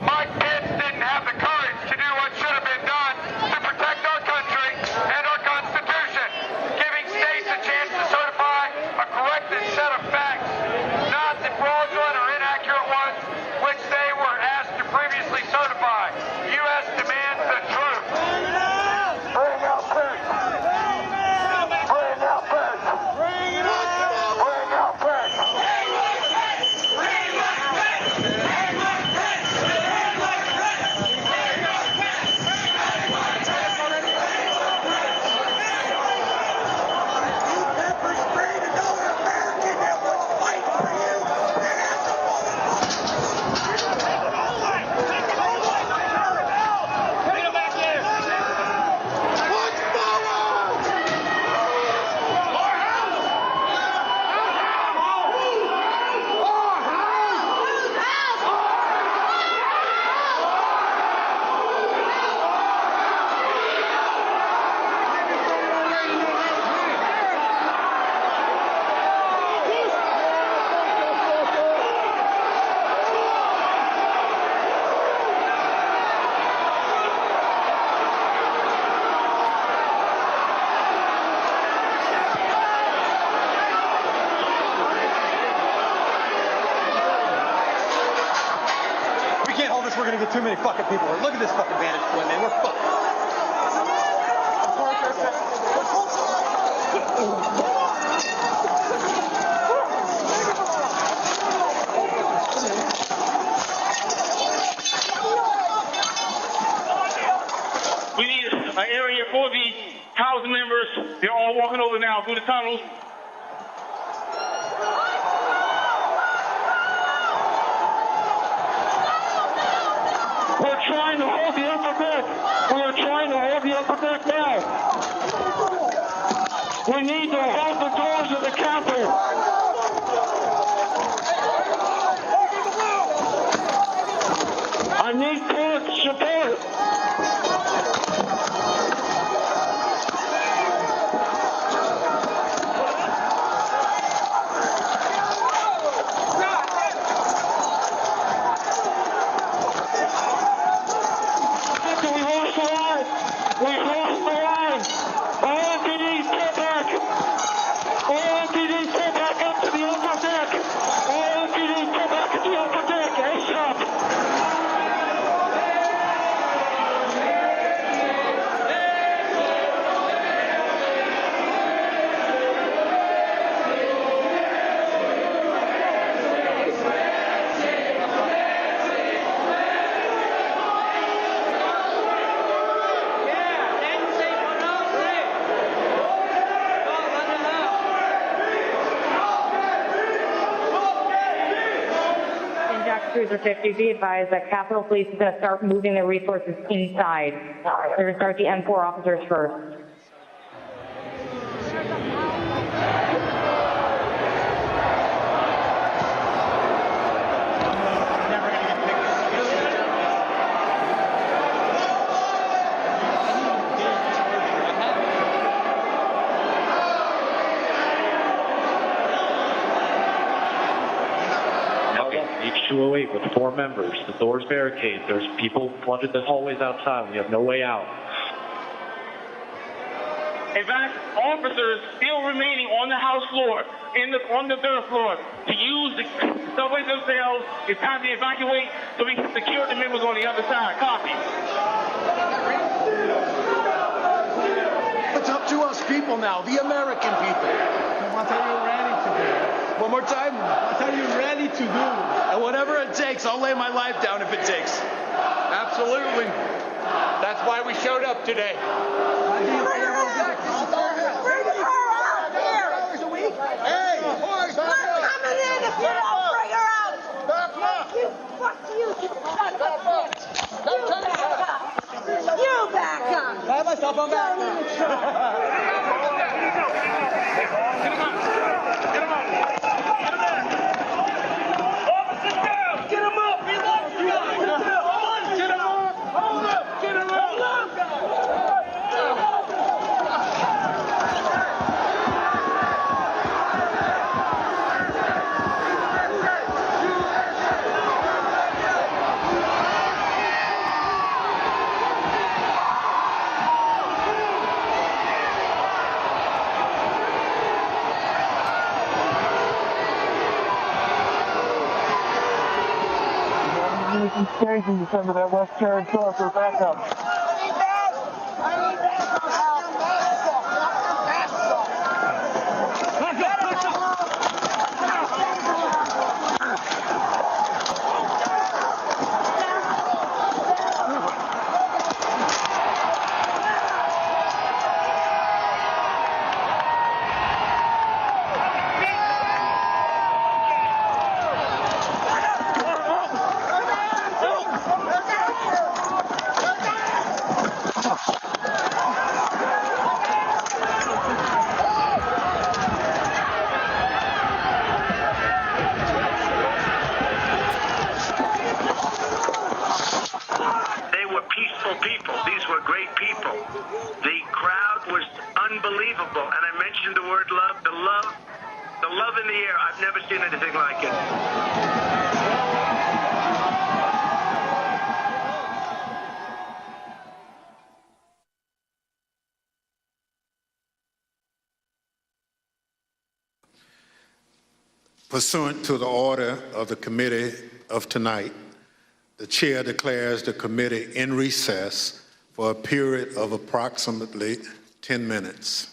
Mike Pence didn't have the courage to do what should have been done to protect our country and our Constitution, giving states a chance to certify a corrected set of facts, not the fraudulent or inaccurate ones which they were asked to previously certify. U.S. demands the truth. Bring out Pence. Bring out Pence. Bring out Pence. too many fucking people. Look at this fucking vantage point, man. We're fucked. We need an area for the House members. They're all walking over now through the tunnels. We're trying to hold the upper deck. We are trying to hold the upper deck now. We need to hold the doors of the Capitol. I need court support. Cruiser 50, be advised that Capitol Police is going to start moving their resources inside. They're going to start the M4 officers first. H208 with 4 members. The doors barricaded. There's people flooded the hallways outside. We have no way out. In fact, officers still remaining on the House floor, on the third floor, to use the subways themselves. It's time to evacuate so we can secure the members on the other side. Copy. It's up to us people now, the American people. What are you ready to do? One more time. What are you ready to do? And whatever it takes, I'll lay my life down if it takes. Absolutely. That's why we showed up today. Hey, boys, we're coming in if you don't bring her out. Fuck you, you son of a bitch. You back up. I have myself on back. Get him up. He loves you. Get him up. Hold up. Get him up. Changing to some of that West Karen store for backup. Pursuant to the order of the committee of tonight, The chair declares the committee in recess for a period of approximately 10 minutes.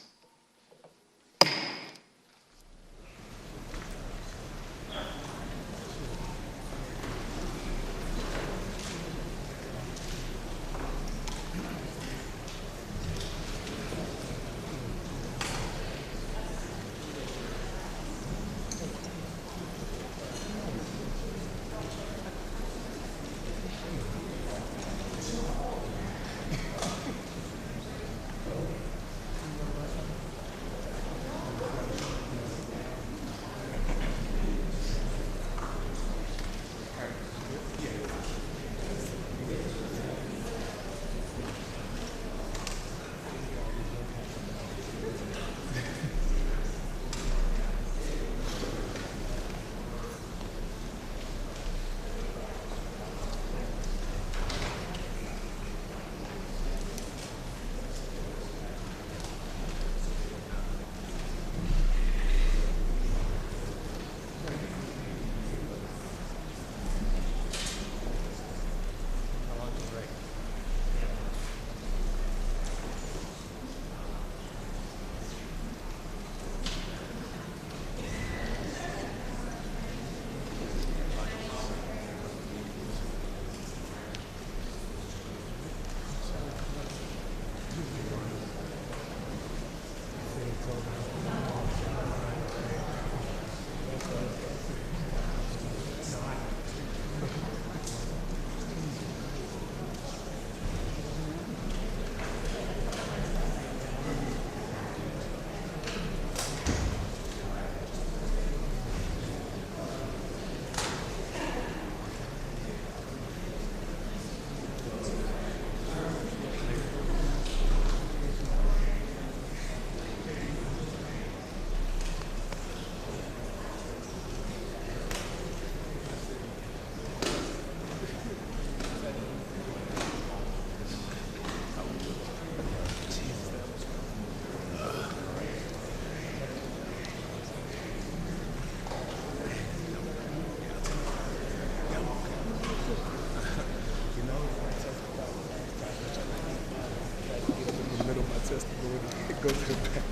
Go to the back.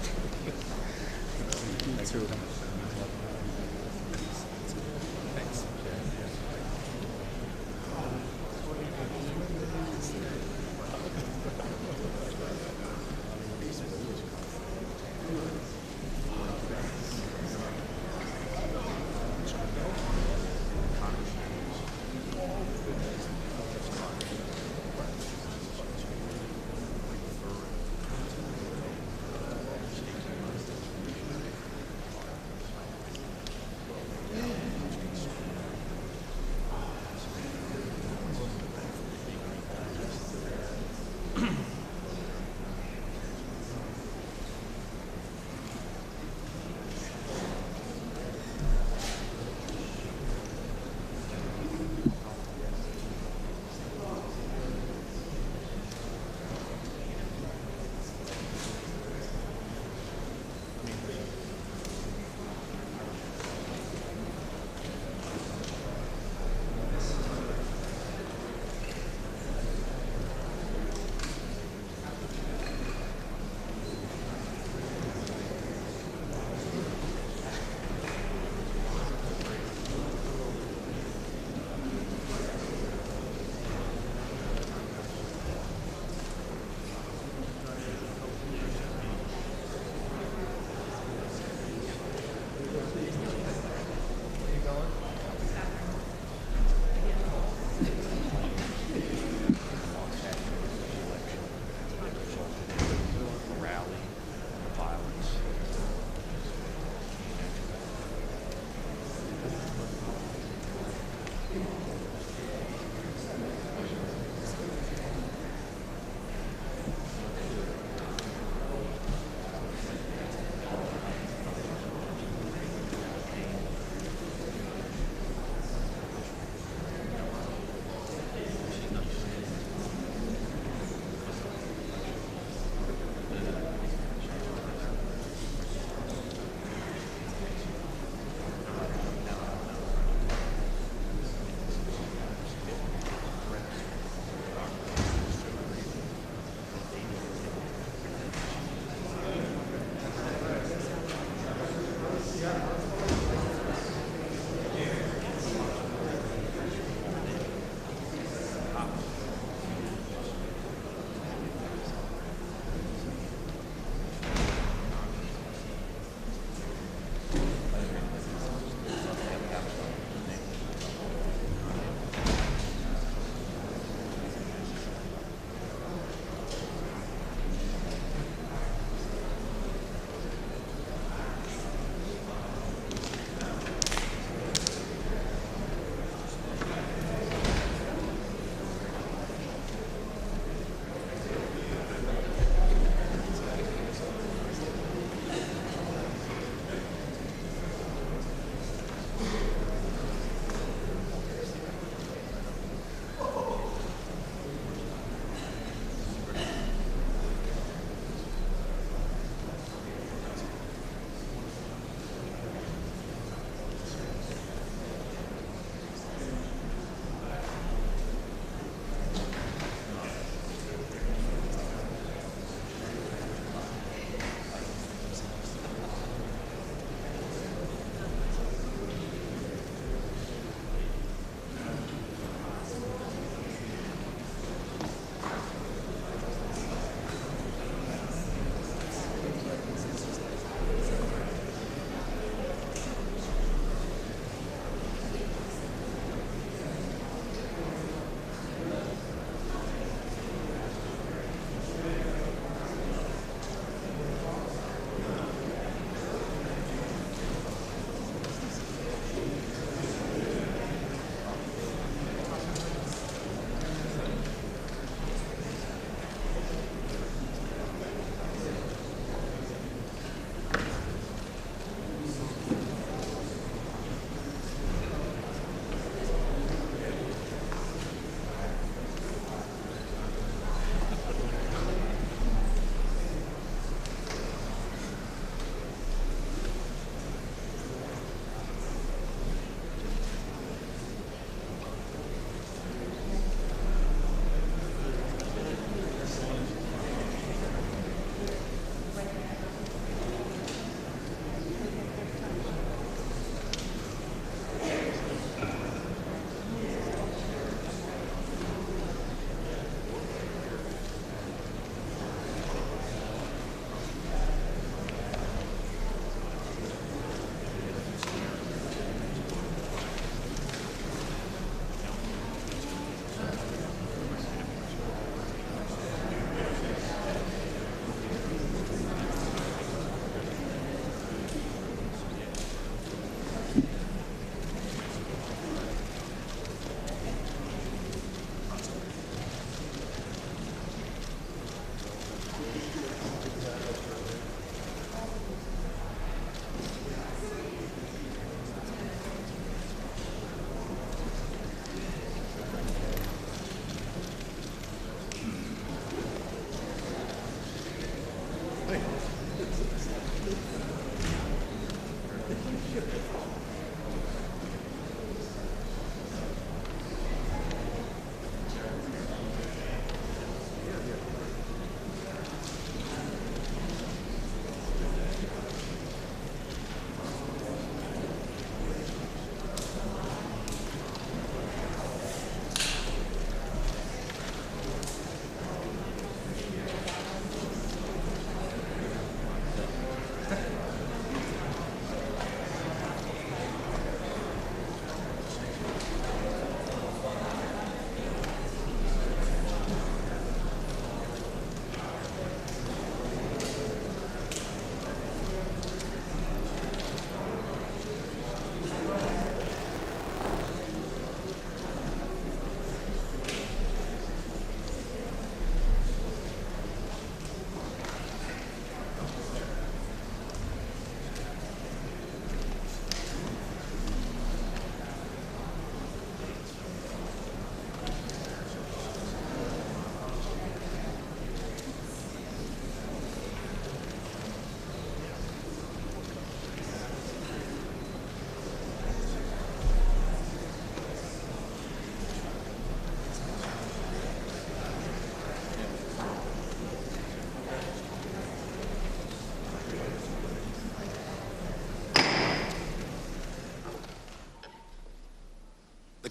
You too. Thanks.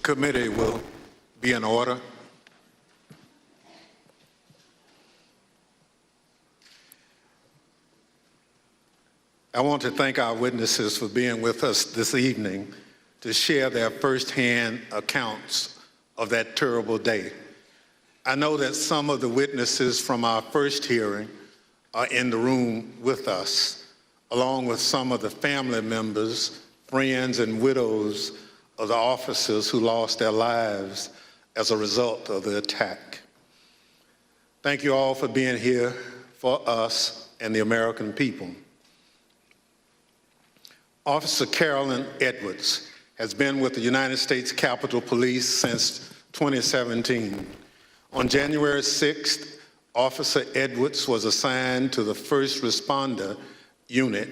committee will be in order. I want to thank our witnesses for being with us this evening to share their firsthand accounts of that terrible day. I know that some of the witnesses from our first hearing are in the room with us, along with some of the family members, friends, and widows of the officers who lost their lives as a result of the attack. Thank you all for being here for us and the American people. Officer Carolyn Edwards has been with the United States Capitol Police since 2017. On January 6th, Officer Edwards was assigned to the First Responder Unit,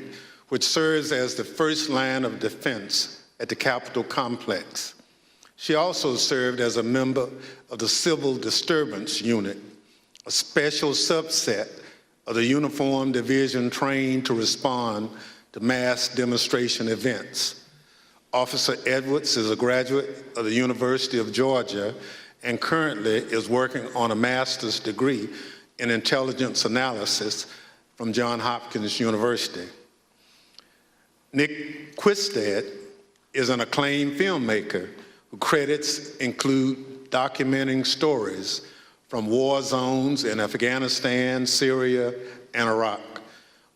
which serves as the first line of defense at the Capitol complex. She also served as a member of the Civil Disturbance Unit, a special subset of the uniformed division trained to respond to mass demonstration events. Officer Edwards is a graduate of the University of Georgia and currently is working on a master's degree in intelligence analysis from Johns Hopkins University. Nick Quisted is an acclaimed filmmaker whose credits include documenting stories from war zones in Afghanistan, Syria, and Iraq.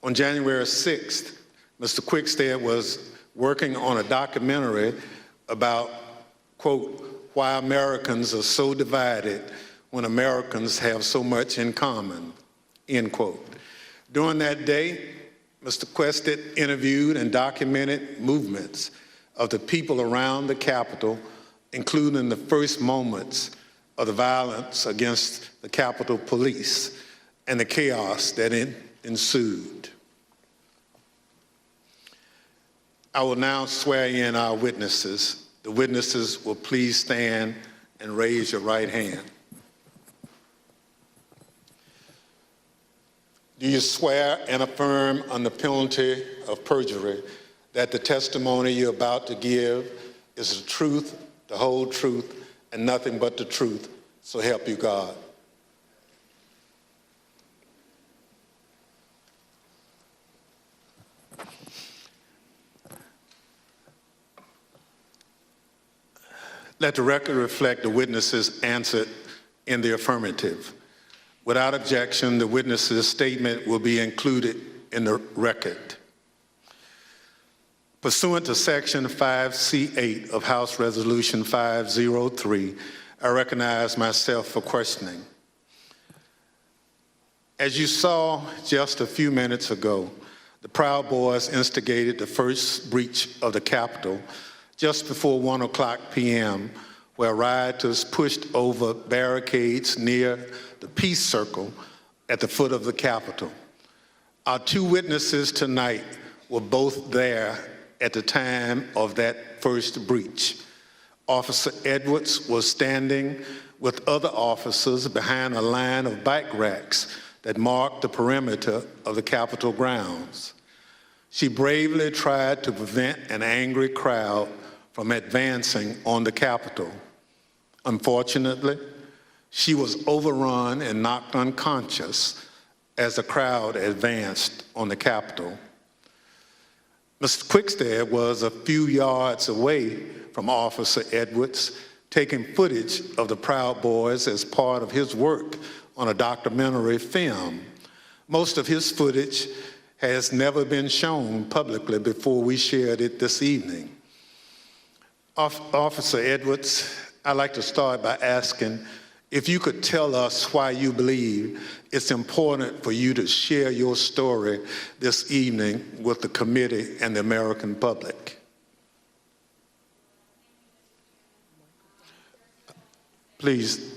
On January 6th, Mr. Quickstead was working on a documentary about, quote, why Americans are so divided when Americans have so much in common, end quote. During that day, Mr. Quickstead interviewed and documented movements of the people around the Capitol, including the first moments of the violence against the Capitol Police and the chaos that ensued. I will now swear in our witnesses. The witnesses will please stand and raise your right hand. Do you swear and affirm under penalty of perjury that the testimony you're about to give is the truth, the whole truth, and nothing but the truth, so help you God? Let the record reflect the witnesses answered in the affirmative. Without objection, the witness's statement will be included in the record. Pursuant to Section 5C8 of House Resolution 503, I recognize myself for questioning. As you saw just a few minutes ago, the Proud Boys instigated the first breach of the Capitol just before 1:00 p.m., where rioters pushed over barricades near the Peace Circle at the foot of the Capitol. Our two witnesses tonight were both there at the time of that first breach. Officer Edwards was standing with other officers behind a line of bike racks that marked the perimeter of the Capitol grounds. She bravely tried to prevent an angry crowd from advancing on the Capitol. Unfortunately, she was overrun and knocked unconscious as the crowd advanced on the Capitol. Mr. Quickstead was a few yards away from Officer Edwards, taking footage of the Proud Boys as part of his work on a documentary film. Most of his footage has never been shown publicly before we shared it this evening. Officer Edwards, I'd like to start by asking if you could tell us why you believe it's important for you to share your story this evening with the committee and the American public. Please,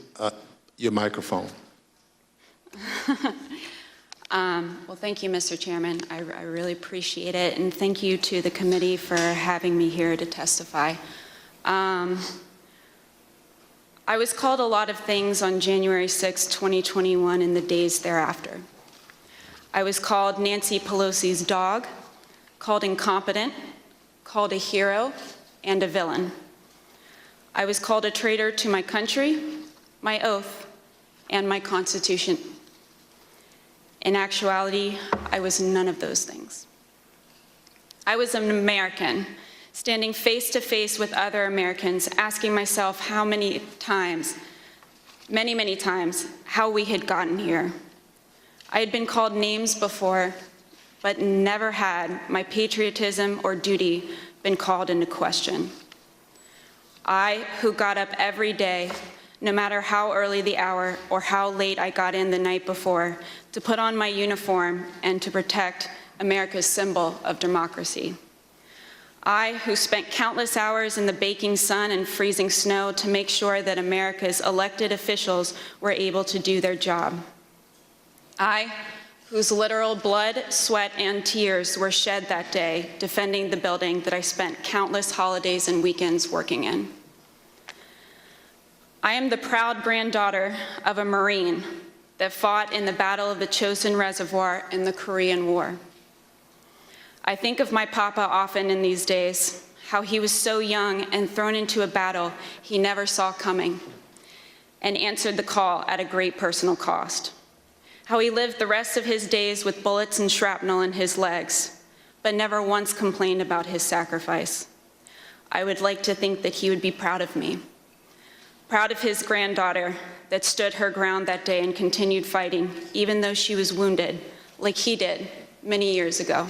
your microphone. Well, thank you, Mr. Chairman. I really appreciate it, and thank you to the committee for having me here to testify. I was called a lot of things on January 6, 2021 and the days thereafter. I was called Nancy Pelosi's dog, called incompetent, called a hero, and a villain. I was called a traitor to my country, my oath, and my Constitution. In actuality, I was none of those things. I was an American, standing face to face with other Americans, asking myself how many times, many times, how we had gotten here. I had been called names before, but never had my patriotism or duty been called into question. I, who got up every day, no matter how early the hour or how late I got in the night before, to put on my uniform and to protect America's symbol of democracy. I, who spent countless hours in the baking sun and freezing snow to make sure that America's elected officials were able to do their job. I, whose literal blood, sweat, and tears were shed that day defending the building that I spent countless holidays and weekends working in. I am the proud granddaughter of a Marine that fought in the Battle of the Chosin Reservoir in the Korean War. I think of my papa often in these days, how he was so young and thrown into a battle he never saw coming, and answered the call at a great personal cost. How he lived the rest of his days with bullets and shrapnel in his legs, but never once complained about his sacrifice. I would like to think that he would be proud of me, proud of his granddaughter that stood her ground that day and continued fighting, even though she was wounded, like he did many years ago.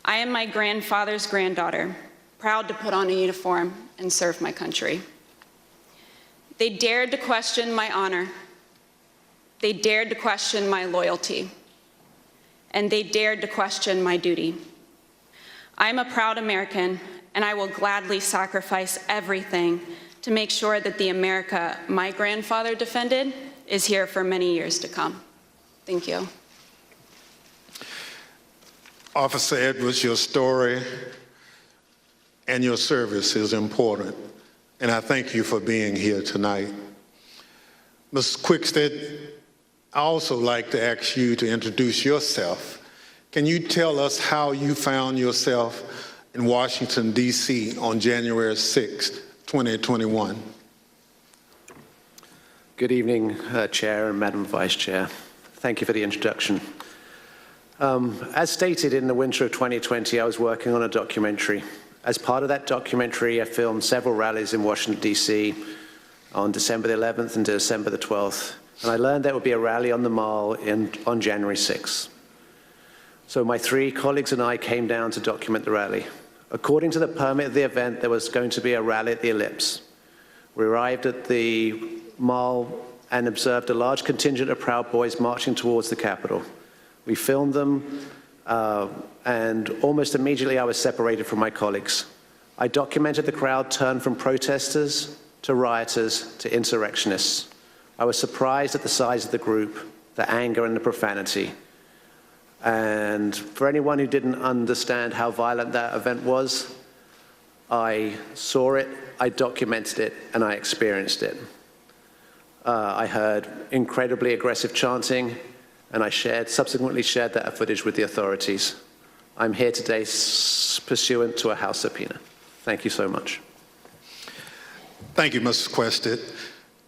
I am my grandfather's granddaughter, proud to put on a uniform and serve my country. They dared to question my honor. They dared to question my loyalty. And they dared to question my duty. I'm a proud American, and I will gladly sacrifice everything to make sure that the America my grandfather defended is here for many years to come. Thank you. Officer Edwards, your story and your service is important, and I thank you for being here tonight. Ms. Quickstead, I also like to ask you to introduce yourself. Can you tell us how you found yourself in Washington, D.C. on January 6, 2021? Good evening, Chair and Madam Vice Chair. Thank you for the introduction. As stated in the winter of 2020, I was working on a documentary. As part of that documentary, I filmed several rallies in Washington, D.C. on December the 11th and December the 12th. And I learned there would be a rally on the Mall on January 6th. So my 3 colleagues and I came down to document the rally. According to the permit of the event, there was going to be a rally at the Ellipse. We arrived at the Mall and observed a large contingent of Proud Boys marching towards the Capitol. We filmed them, and almost immediately I was separated from my colleagues. I documented the crowd turn from protesters to rioters to insurrectionists. I was surprised at the size of the group, the anger and the profanity. And for anyone who didn't understand how violent that event was, I saw it, I documented it, and I experienced it. I heard incredibly aggressive chanting, and I subsequently shared that footage with the authorities. I'm here today pursuant to a House subpoena. Thank you so much. Thank you, Mrs. Quested.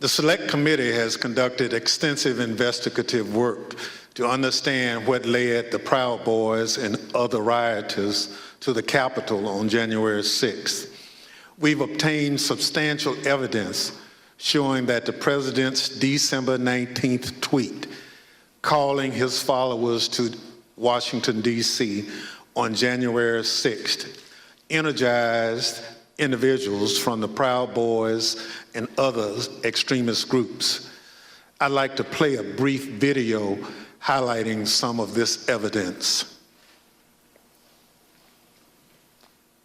The Select Committee has conducted extensive investigative work to understand what led the Proud Boys and other rioters to the Capitol on January 6th. We've obtained substantial evidence showing that the President's December 19th tweet calling his followers to Washington, D.C. on January 6th energized individuals from the Proud Boys and other extremist groups. I'd like to play a brief video highlighting some of this evidence.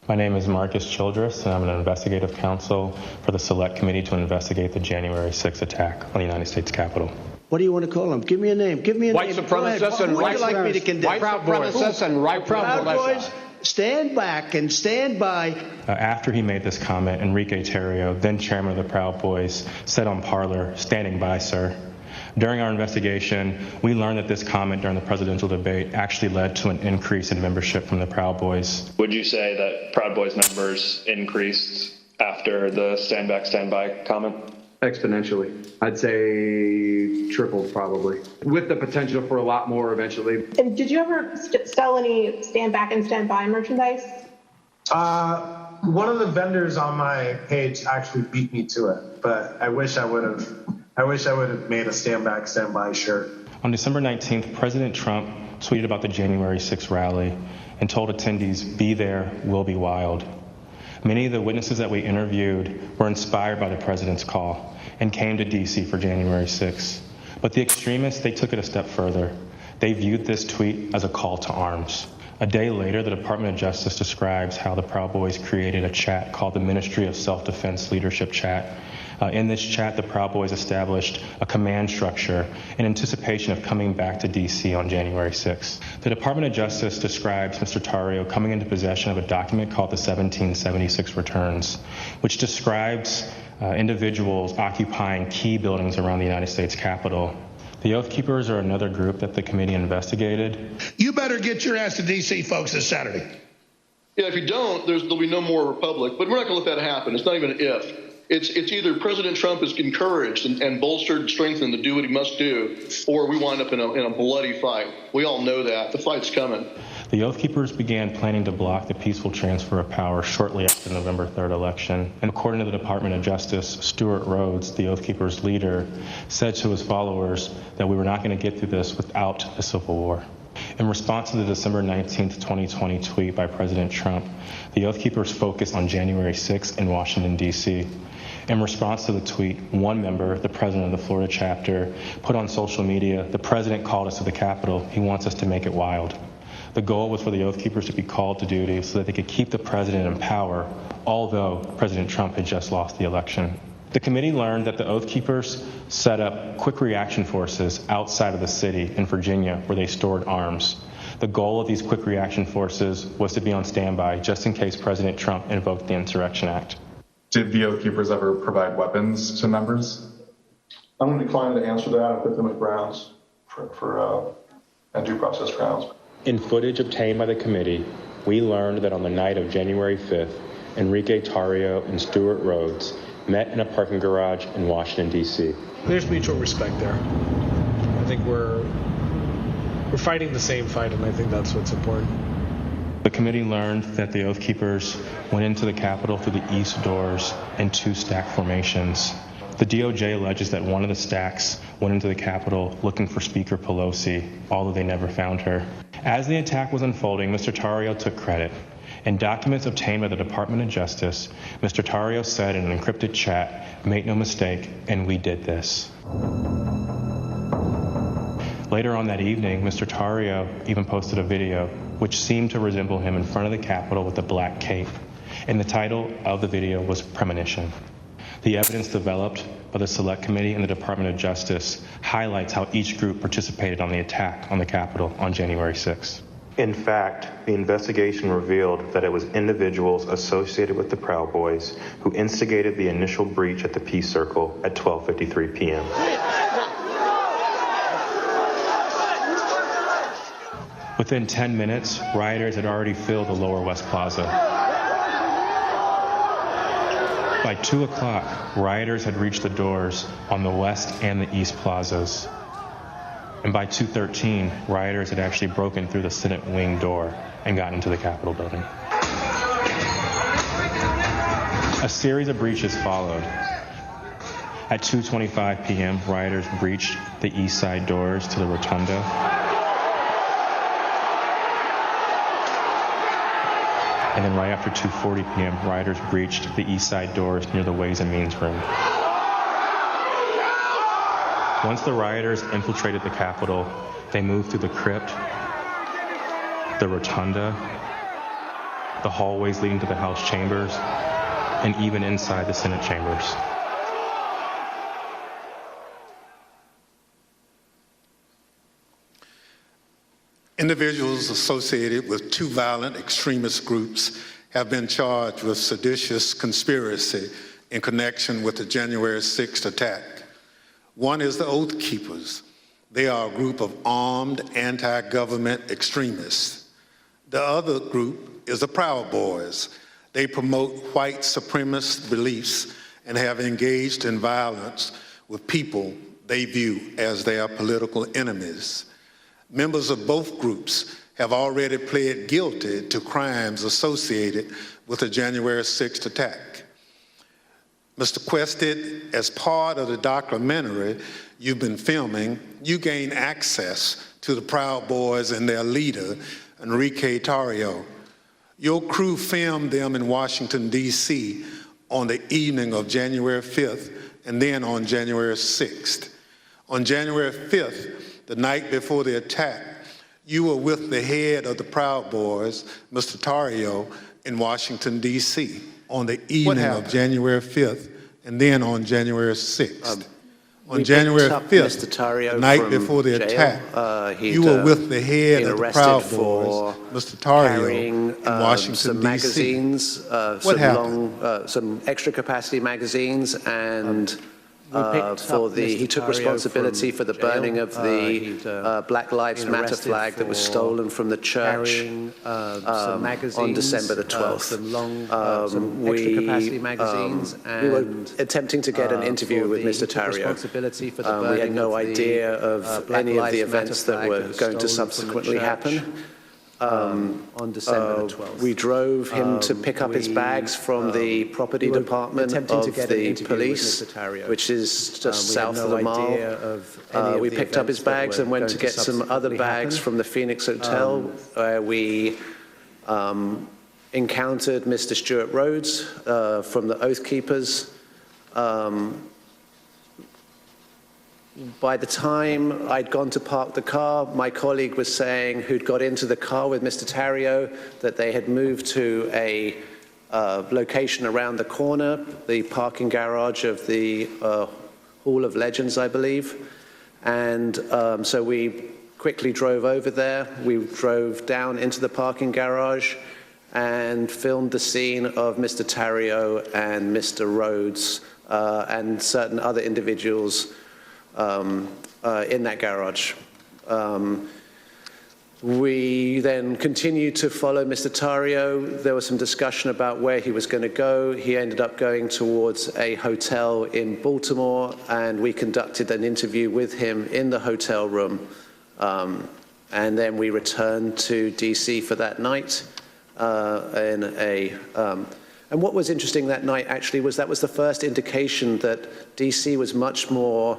My name is Marcus Childress, and I'm an investigative counsel for the Select Committee to investigate the January 6th attack on the United States Capitol. What do you want to call them? Give me a name. Give me a white name. Supremacists and white supremacists. Like me to condemn? White supremacists and right Proud Boys, stand back and stand by. After he made this comment, Enrique Terrio, then chairman of the Proud Boys, said on Parler, "Standing by, sir." During our investigation, we learned that this comment during the presidential debate actually led to an increase in membership from the Proud Boys. Would you say that Proud Boys members increased after after the stand back, stand by comment? Exponentially. I'd say tripled probably, with the potential for a lot more eventually. And did you ever sell any stand back and stand by merchandise? One of the vendors on my page actually beat me to it, but I wish I would have made a stand back, stand by shirt. On December 19th, President Trump tweeted about the January 6th rally and told attendees, "Be there, we'll be wild." Many of the witnesses that we interviewed were inspired by the president's call and came to D.C. for January 6th. But the extremists, they took it a step further. They viewed this tweet as a call to arms. A day later, the Department of Justice describes how the Proud Boys created a chat called the Ministry of Self-Defense Leadership Chat. In this chat, the Proud Boys established a command structure in anticipation of coming back to D.C. on January 6th. The Department of Justice describes Mr. Tarrio coming into possession of a document called the 1776 Returns, which describes individuals occupying key buildings around the United States Capitol. The Oath Keepers are another group that the committee investigated. You better get your ass to D.C., folks, this Saturday. Yeah, if you don't, there'll be no more Republic. But we're not going to let that happen. It's not even an if. It's either President Trump is encouraged and bolstered and strengthened to do what he must do, or we wind up in a bloody fight. We all know that. The fight's coming. The Oath Keepers began planning to block the peaceful transfer of power shortly after the November 3rd election. And according to the Department of Justice, Stuart Rhodes, the Oath Keepers leader, said to his followers that we were not going to get through this without a civil war. In response to the December 19th, 2020 tweet by President Trump, the Oath Keepers focused on January 6th in Washington, D.C. In response to the tweet, one member, the president of the Florida chapter, put on social media, "The president called us to the Capitol. He wants us to make it wild." The goal was for the Oath Keepers to be called to duty so that they could keep the president in power, although President Trump had just lost the election. The committee learned that the Oath Keepers set up quick reaction forces outside of the city in Virginia where they stored arms. The goal of these quick reaction forces was to be on standby just in case President Trump invoked the Insurrection Act. Did the Oath Keepers ever provide weapons to members? I'm going to decline to answer that and put them at grounds for due process grounds. In footage obtained by the committee, we learned that on the night of January 5th, Enrique Tarrio and Stuart Rhodes met in a parking garage in Washington, D.C. There's mutual respect there. I think we're fighting the same fight, and I think that's what's important. The committee learned that the Oath Keepers went into the Capitol through the east doors in two stack formations. The DOJ alleges that one of the stacks went into the Capitol looking for Speaker Pelosi, although they never found her. As the attack was unfolding, Mr. Tarrio took credit. In documents obtained by the Department of Justice, Mr. Tarrio said in an encrypted chat, "Make no mistake, and we did this." Later on that evening, Mr. Tarrio even posted a video which seemed to resemble him in front of the Capitol with a black cape, and the title of the video was Premonition. The evidence developed by the Select Committee and the Department of Justice highlights how each group participated on the attack on the Capitol on January 6th. In fact, the investigation revealed that it was individuals associated with the Proud Boys who instigated the initial breach at the Peace Circle at 12:53 p.m. Within 10 minutes, rioters had already filled the Lower West Plaza. By 2 o'clock, rioters had reached the doors on the West and the East plazas. And by 2:13, rioters had actually broken through the Senate wing door and gotten into the Capitol building. A series of breaches followed. At 2:25 p.m., rioters breached the east side doors to the rotunda. And then right after 2:40 p.m., rioters breached the east side doors near the Ways and Means room. Once the rioters infiltrated the Capitol, they moved through the crypt, the rotunda, the hallways leading to the House chambers, and even inside the Senate chambers. Individuals associated with two violent extremist groups have been charged with seditious conspiracy in connection with the January 6th attack. One is the Oath Keepers. They are a group of armed anti-government extremists. The other group is the Proud Boys. They promote white supremacist beliefs and have engaged in violence with people they view as their political enemies. Members of both groups have already pled guilty to crimes associated with the January 6th attack. Mr. Quested, as part of the documentary you've been filming, you gained access to the Proud Boys and their leader, Enrique Tarrio. Your crew filmed them in Washington, D.C. on the evening of January 5th and then on January 6th. On January 5th, the night before the attack, you were with the head of the Proud Boys, Mr. Tarrio, in Washington, D.C. on the evening of January 5th and then on January 6th. On January 5th, the night before the attack, you were with the head of the Proud Boys, Mr. Tarrio, in Washington, D.C. What happened? Some extra capacity magazines, and he took responsibility for the burning of the Black Lives Matter flag that was stolen from the church on December the 12th. We were attempting to get an interview with Mr. Tarrio. We had no idea of any of the events that were going to subsequently happen. On December the 12th. We drove him to pick up his bags from the property department of the police, which is just south of the mall. We picked up his bags and went to get some other bags from the Phoenix Hotel, where we encountered Mr. Stuart Rhodes from the Oath Keepers. By the time I'd gone to park the car, my colleague was saying, who'd got into the car with Mr. Tarrio, that they had moved to a location around the corner, the parking garage of the Hall of Legends, I believe. And so we quickly drove over there. We drove down into the parking garage and filmed the scene of Mr. Tarrio and Mr. Rhodes and certain other individuals in that garage. We then continued to follow Mr. Tarrio. There was some discussion about where he was going to go. He ended up going towards a hotel in Baltimore, and we conducted an interview with him in the hotel room. And then we returned to DC for that night and what was interesting that night actually was that was the first indication that DC was much more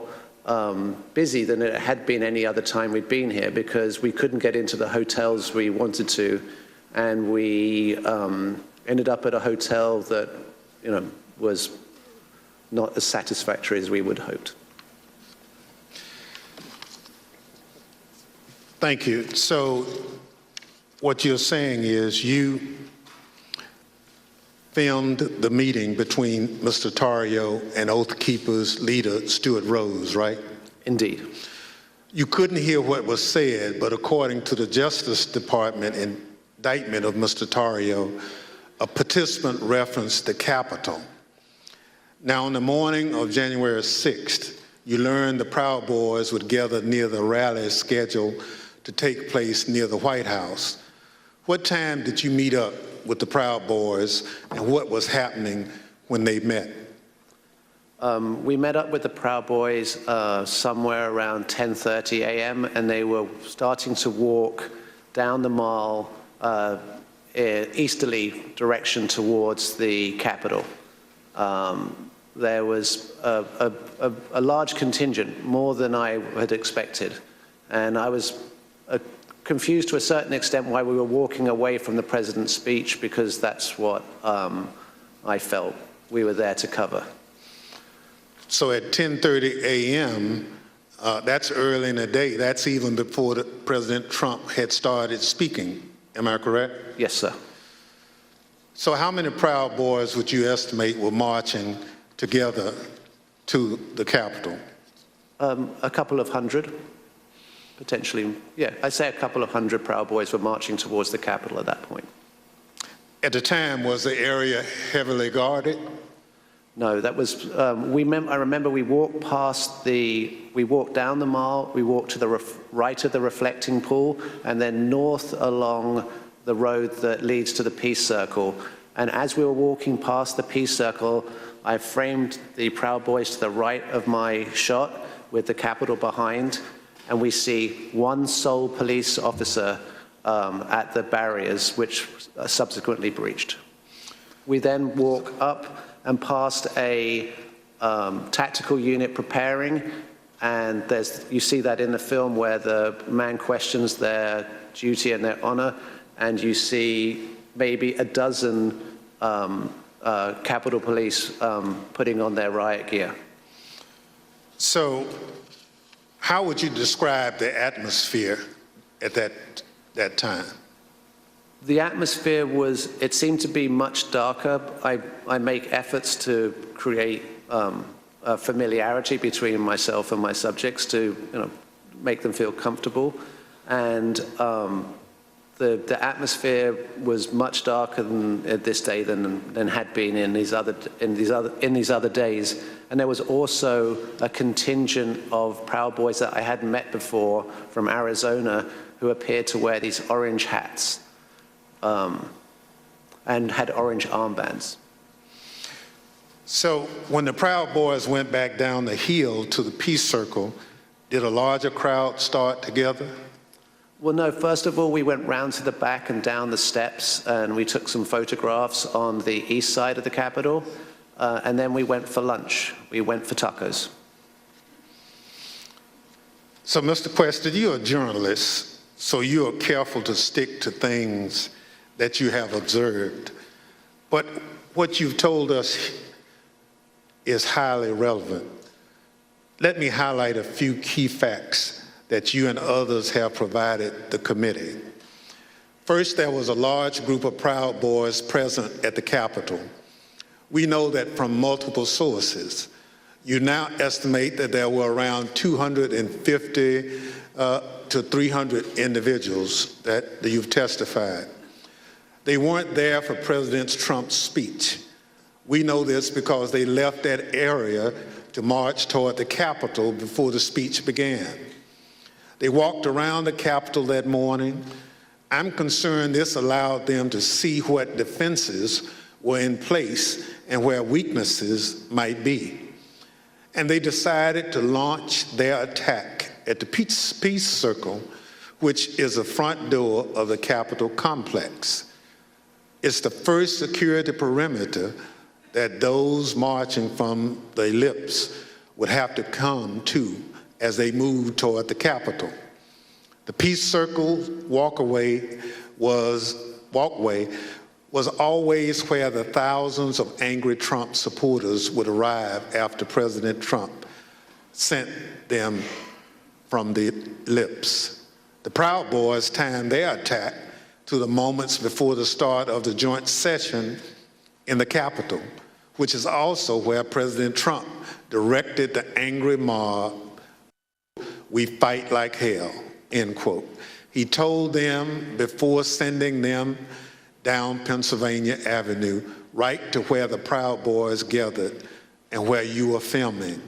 busy than it had been any other time we'd been here, because we couldn't get into the hotels we wanted to, and we ended up at a hotel that, was not as satisfactory as we would have hoped. Thank you. So what you're saying is you filmed the meeting between Mr. Tarrio and Oath Keepers leader Stuart Rhodes, right? Indeed. You couldn't hear what was said, but according to the Justice Department indictment of Mr. Tarrio, a participant referenced the Capitol. Now, on the morning of January 6th, you learned the Proud Boys would gather near the rally scheduled to take place near the White House. What time did you meet up with the Proud Boys, and what was happening when they met? We met up with the Proud Boys somewhere around 10:30 a.m. and they were starting to walk down the mall easterly direction towards the Capitol. There was a large contingent, more than I had expected, and I was confused to a certain extent why we were walking away from the president's speech, because that's what I felt we were there to cover. So at 10:30 a.m., that's early in the day. That's even before President Trump had started speaking. Am I correct? Yes, sir. So how many Proud Boys would you estimate were marching together to the Capitol? A couple of hundred. Potentially, yeah, I'd say a couple of hundred Proud Boys were marching towards the Capitol at that point. At the time, was the area heavily guarded? No, that was, I remember we walked down the mall, we walked to the right of the reflecting pool, and then north along the road that leads to the Peace Circle. And as we were walking past the peace circle, I framed the Proud Boys to the right of my shot with the Capitol behind, and we see one sole police officer at the barriers, which subsequently breached. We then walk up and past a tactical unit preparing, and you see that in the film where the man questions their duty and their honor, and you see maybe a dozen Capitol Police putting on their riot gear. So how would you describe the atmosphere at that time? The atmosphere it seemed to be much darker. I make efforts to create a familiarity between myself and my subjects to make them feel comfortable. And the atmosphere was much darker at this day than had been in these other days. And there was also a contingent of Proud Boys that I hadn't met before from Arizona who appeared to wear these orange hats and had orange armbands. So when the Proud Boys went back down the hill to the Peace Circle, did a larger crowd start together? Well, no. First of all, we went round to the back and down the steps, and we took some photographs on the east side of the Capitol, and then we went for lunch. We went for tacos. So, Mr. Questa, you're a journalist, so you are careful to stick to things that you have observed. But what you've told us is highly relevant. Let me highlight a few key facts that you and others have provided the committee. First, there was a large group of Proud Boys present at the Capitol. We know that from multiple sources. You now estimate that there were around 250 to 300 individuals that you've testified. They weren't there for President Trump's speech. We know this because they left that area to march toward the Capitol before the speech began. They walked around the Capitol that morning. I'm concerned this allowed them to see what defenses were in place and where weaknesses might be. And they decided to launch their attack at the Peace Circle, which is the front door of the Capitol complex. It's the first security perimeter that those marching from the ellipse would have to come to as they moved toward the Capitol. The Peace Circle walkway was always where the thousands of angry Trump supporters would arrive after President Trump sent them from the ellipse. The Proud Boys timed their attack to the moments before the start of the joint session in the Capitol, which is also where President Trump directed the angry mob, "We fight like hell," end quote. He told them before sending them down Pennsylvania Avenue, right to where the Proud Boys gathered and where you were filming.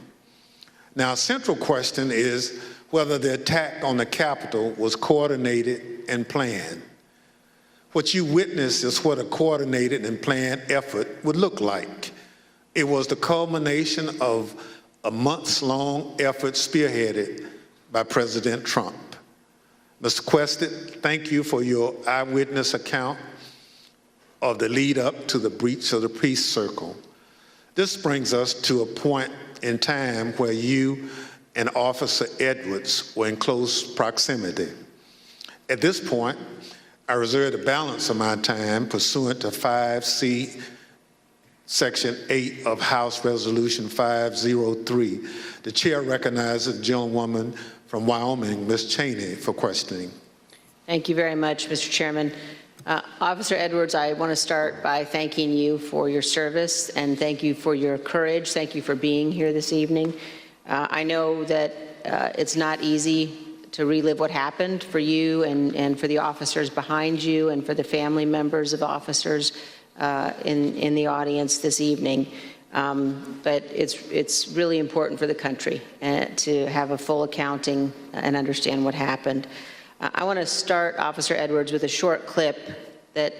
Now, a central question is whether the attack on the Capitol was coordinated and planned. What you witnessed is what a coordinated and planned effort would look like. It was the culmination of a months-long effort spearheaded by President Trump. Mr. Questa, thank you for your eyewitness account of the lead up to the breach of the Peace Circle. This brings us to a point in time where you and Officer Edwards were in close proximity. At this point, I reserve the balance of my time pursuant to 5C, Section 8 of House Resolution 503. The chair recognizes the gentlewoman from Wyoming, Ms. Cheney, for questioning. Thank you very much, Mr. Chairman. Officer Edwards, I want to start by thanking you for your service and thank you for your courage. Thank you for being here this evening. I know that it's not easy to relive what happened for you and for the officers behind you and for the family members of officers in the audience this evening. But it's really important for the country to have a full accounting and understand what happened. I want to start, Officer Edwards, with a short clip that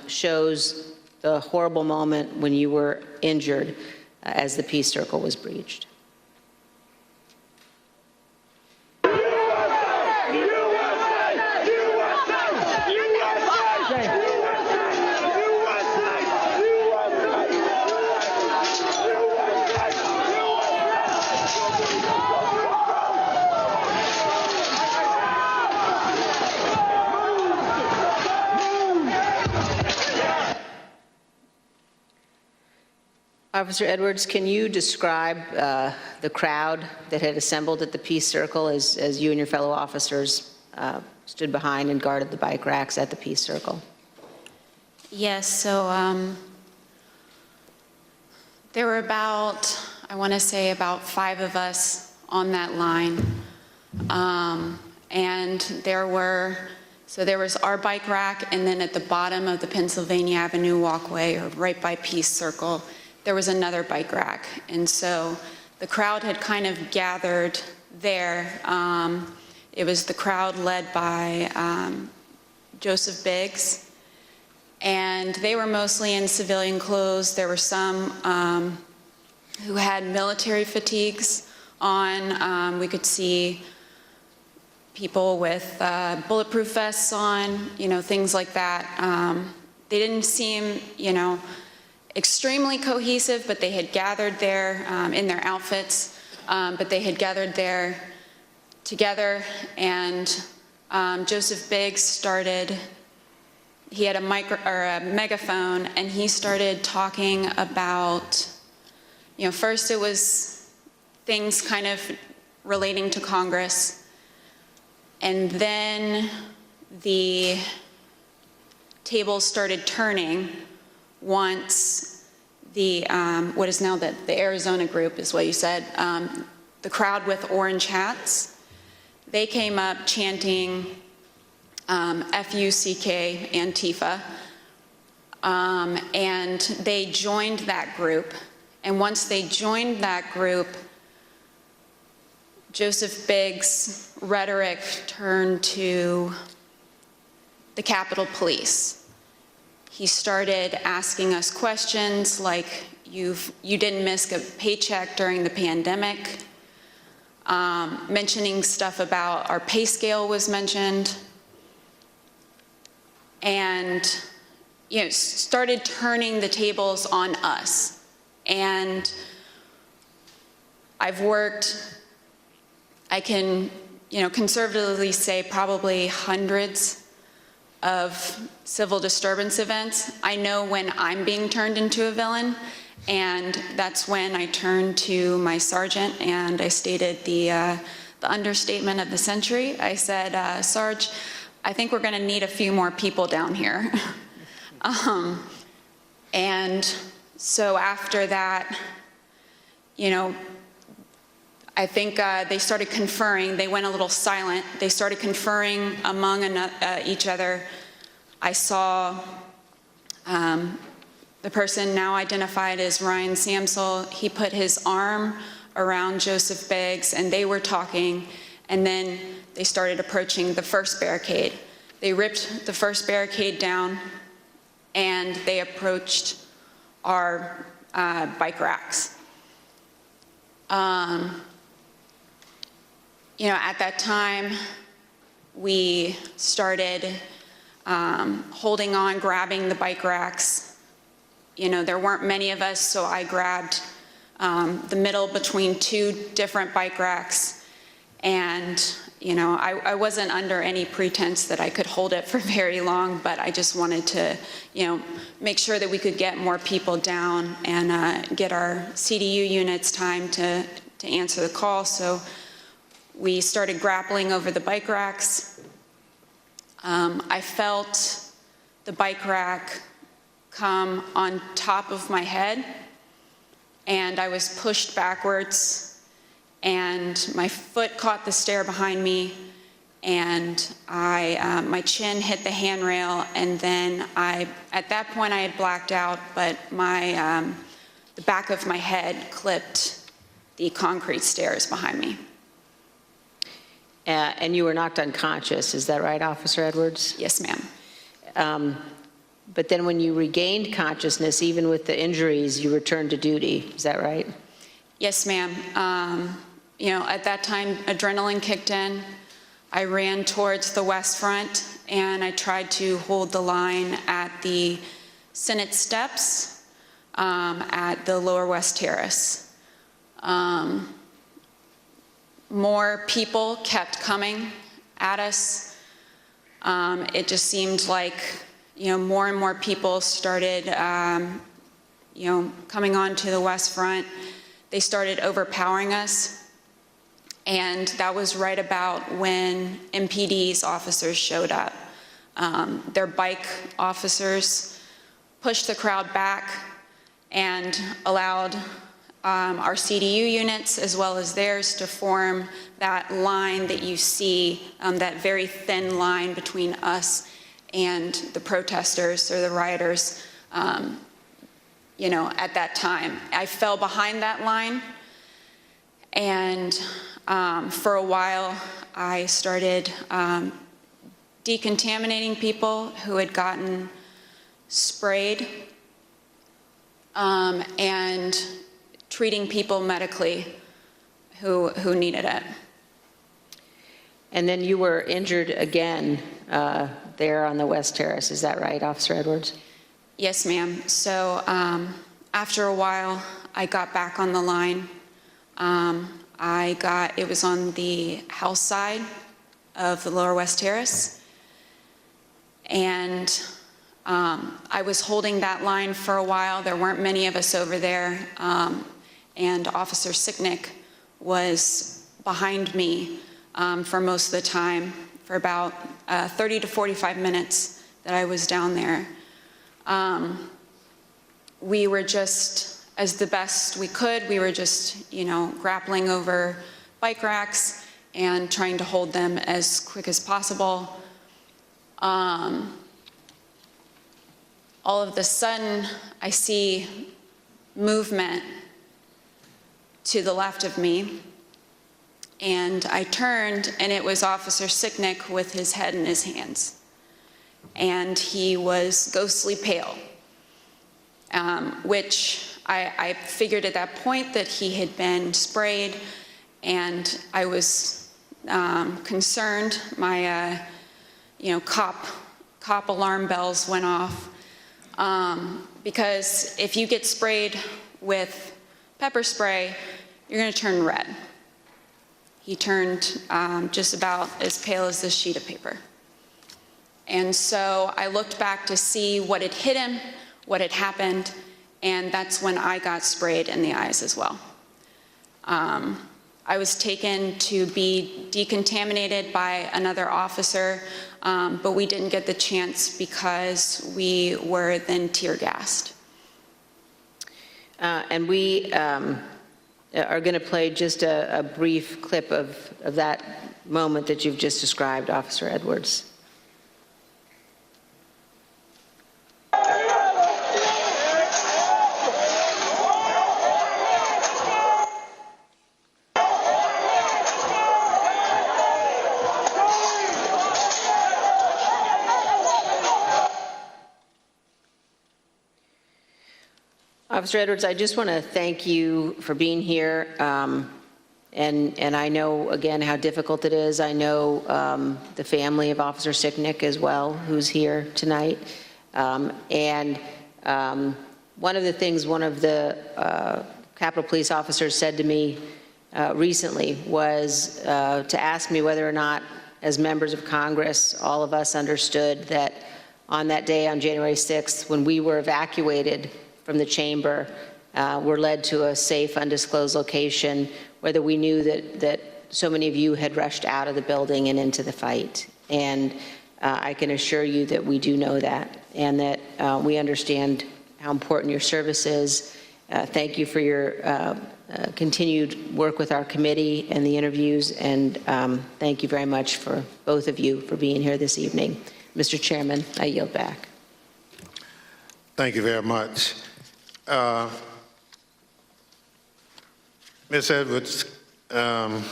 shows the horrible moment when you were injured as the peace circle was breached. Officer Edwards, can you describe the crowd that had assembled at the Peace Circle as you and your fellow officers stood behind and guarded the bike racks at the Peace Circle? Yes, so there were about, I want to say about 5 of us on that line. And there was our bike rack, and then at the bottom of the Pennsylvania Avenue walkway, or right by Peace Circle, there was another bike rack. And so the crowd had kind of gathered there. It was the crowd led by Joseph Biggs, and they were mostly in civilian clothes. There were some who had military fatigues on. We could see people with bulletproof vests on, things like that. They didn't seem, extremely cohesive, but they had gathered there in their outfits, but they had gathered there together, and Joseph Biggs started, he had a megaphone, and he started talking about, first it was things kind of relating to Congress, and then the tables started turning once the, what is now the Arizona group is what you said, the crowd with orange hats, they came up chanting F-U-C-K, Antifa, and they joined that group. And once they joined that group, Joseph Biggs' rhetoric turned to the Capitol Police. He started asking us questions like, you didn't miss a paycheck during the pandemic. Mentioning stuff about our pay scale was mentioned. And, started turning the tables on us. And I've worked, I can, conservatively say probably hundreds of civil disturbance events. I know when I'm being turned into a villain, and that's when I turned to my sergeant and I stated the understatement of the century. I said, Sarge, I think we're gonna need a few more people down here. And so after that, I think they started conferring. They went a little silent. They started conferring among each other. I saw the person now identified as Ryan Samsel. He put his arm around Joseph Biggs, and they were talking, and then they started approaching the first barricade. They ripped the first barricade down, and they approached our bike racks. At that time, we started holding on, grabbing the bike racks. There weren't many of us, so I grabbed the middle between 2 different bike racks. And, I wasn't under any pretense that I could hold it for very long, but I just wanted to, make sure that we could get more people down and get our CDU units time to answer the call. So we started grappling over the bike racks. I felt the bike rack come on top of my head, and I was pushed backwards, and my foot caught the stair behind me, and my chin hit the handrail, and then at that point I had blacked out, but the back of my head clipped the concrete stairs behind me. And you were knocked unconscious, is that right, Officer Edwards? Yes, ma'am. but then when you regained consciousness, even with the injuries, you returned to duty. Is that right? Yes, ma'am. At that time, adrenaline kicked in. I ran towards the West Front, and I tried to hold the line at the Senate steps at the Lower West Terrace. More people kept coming at us. It just seemed like, more and more people started, coming onto the West Front. They started overpowering us. And that was right about when MPD's officers showed up. Their bike officers pushed the crowd back and allowed our CDU units as well as theirs to form that line that you see, that very thin line between us and the protesters or the rioters, at that time. I fell behind that line, and for a while I started decontaminating people who had gotten sprayed and treating people medically who needed it. And then you were injured again there on the West Terrace. Is that right, Officer Edwards? Yes, ma'am. So after a while, I got back on the line. It was on the house side of the Lower West Terrace. And I was holding that line for a while. There weren't many of us over there. And Officer Sicknick was behind me for most of the time, for about 30 to 45 minutes that I was down there. We were just, as the best we could, we were just, grappling over bike racks and trying to hold them as quick as possible. All of a sudden, I see movement to the left of me, and I turned, and it was Officer Sicknick with his head in his hands. And he was ghostly pale, which I figured at that point that he had been sprayed, and I was concerned. My, cop alarm bells went off, because if you get sprayed with pepper spray, you're going to turn red. He turned just about as pale as this sheet of paper. And so I looked back to see what had hit him, what had happened, and that's when I got sprayed in the eyes as well. I was taken to be decontaminated by another officer, but we didn't get the chance because we were then tear gassed. And we are going to play just a brief clip of that moment that you've just described, Officer Edwards. Officer Edwards, I just want to thank you for being here. And I know, again, how difficult it is. I know the family of Officer Sicknick as well, who's here tonight. And one of the things one of the Capitol Police officers said to me recently was to ask me whether or not, as members of Congress, all of us understood that on that day, on January 6th, when we were evacuated from the chamber, were led to a safe, undisclosed location, whether we knew that so many of you had rushed out of the building and into the fight. And I can assure you that we do know that, and that we understand how important your service is. Thank you for your continued work with our committee and the interviews, and thank you very much for both of you for being here this evening. Mr. Chairman, I yield back. Thank you very much. Ms. Edwards, can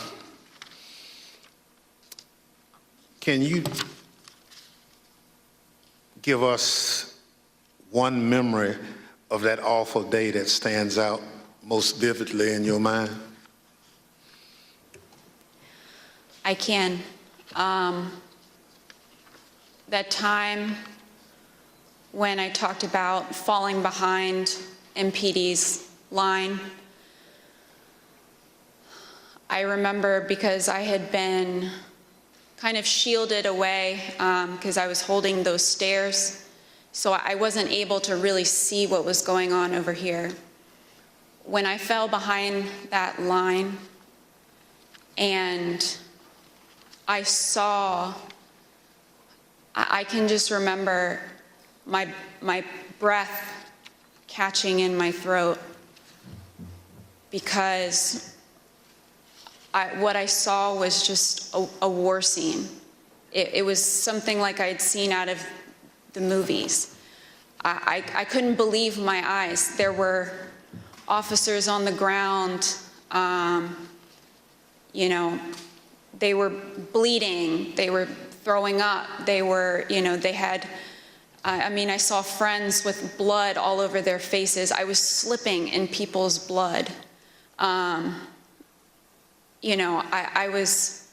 you give us one memory of that awful day that stands out most vividly in your mind? I can. That time when I talked about falling behind MPD's line, I remember because I had been kind of shielded away because I was holding those stairs, so I wasn't able to really see what was going on over here. When I fell behind that line and I saw, I can just remember my breath catching in my throat because what I saw was just a war scene. It was something like I'd seen out of the movies. I couldn't believe my eyes. There were officers on the ground, you know, they were bleeding, they were throwing up, they were, you know, they had, I mean, I saw friends with blood all over their faces. I was slipping in people's blood. You know, I was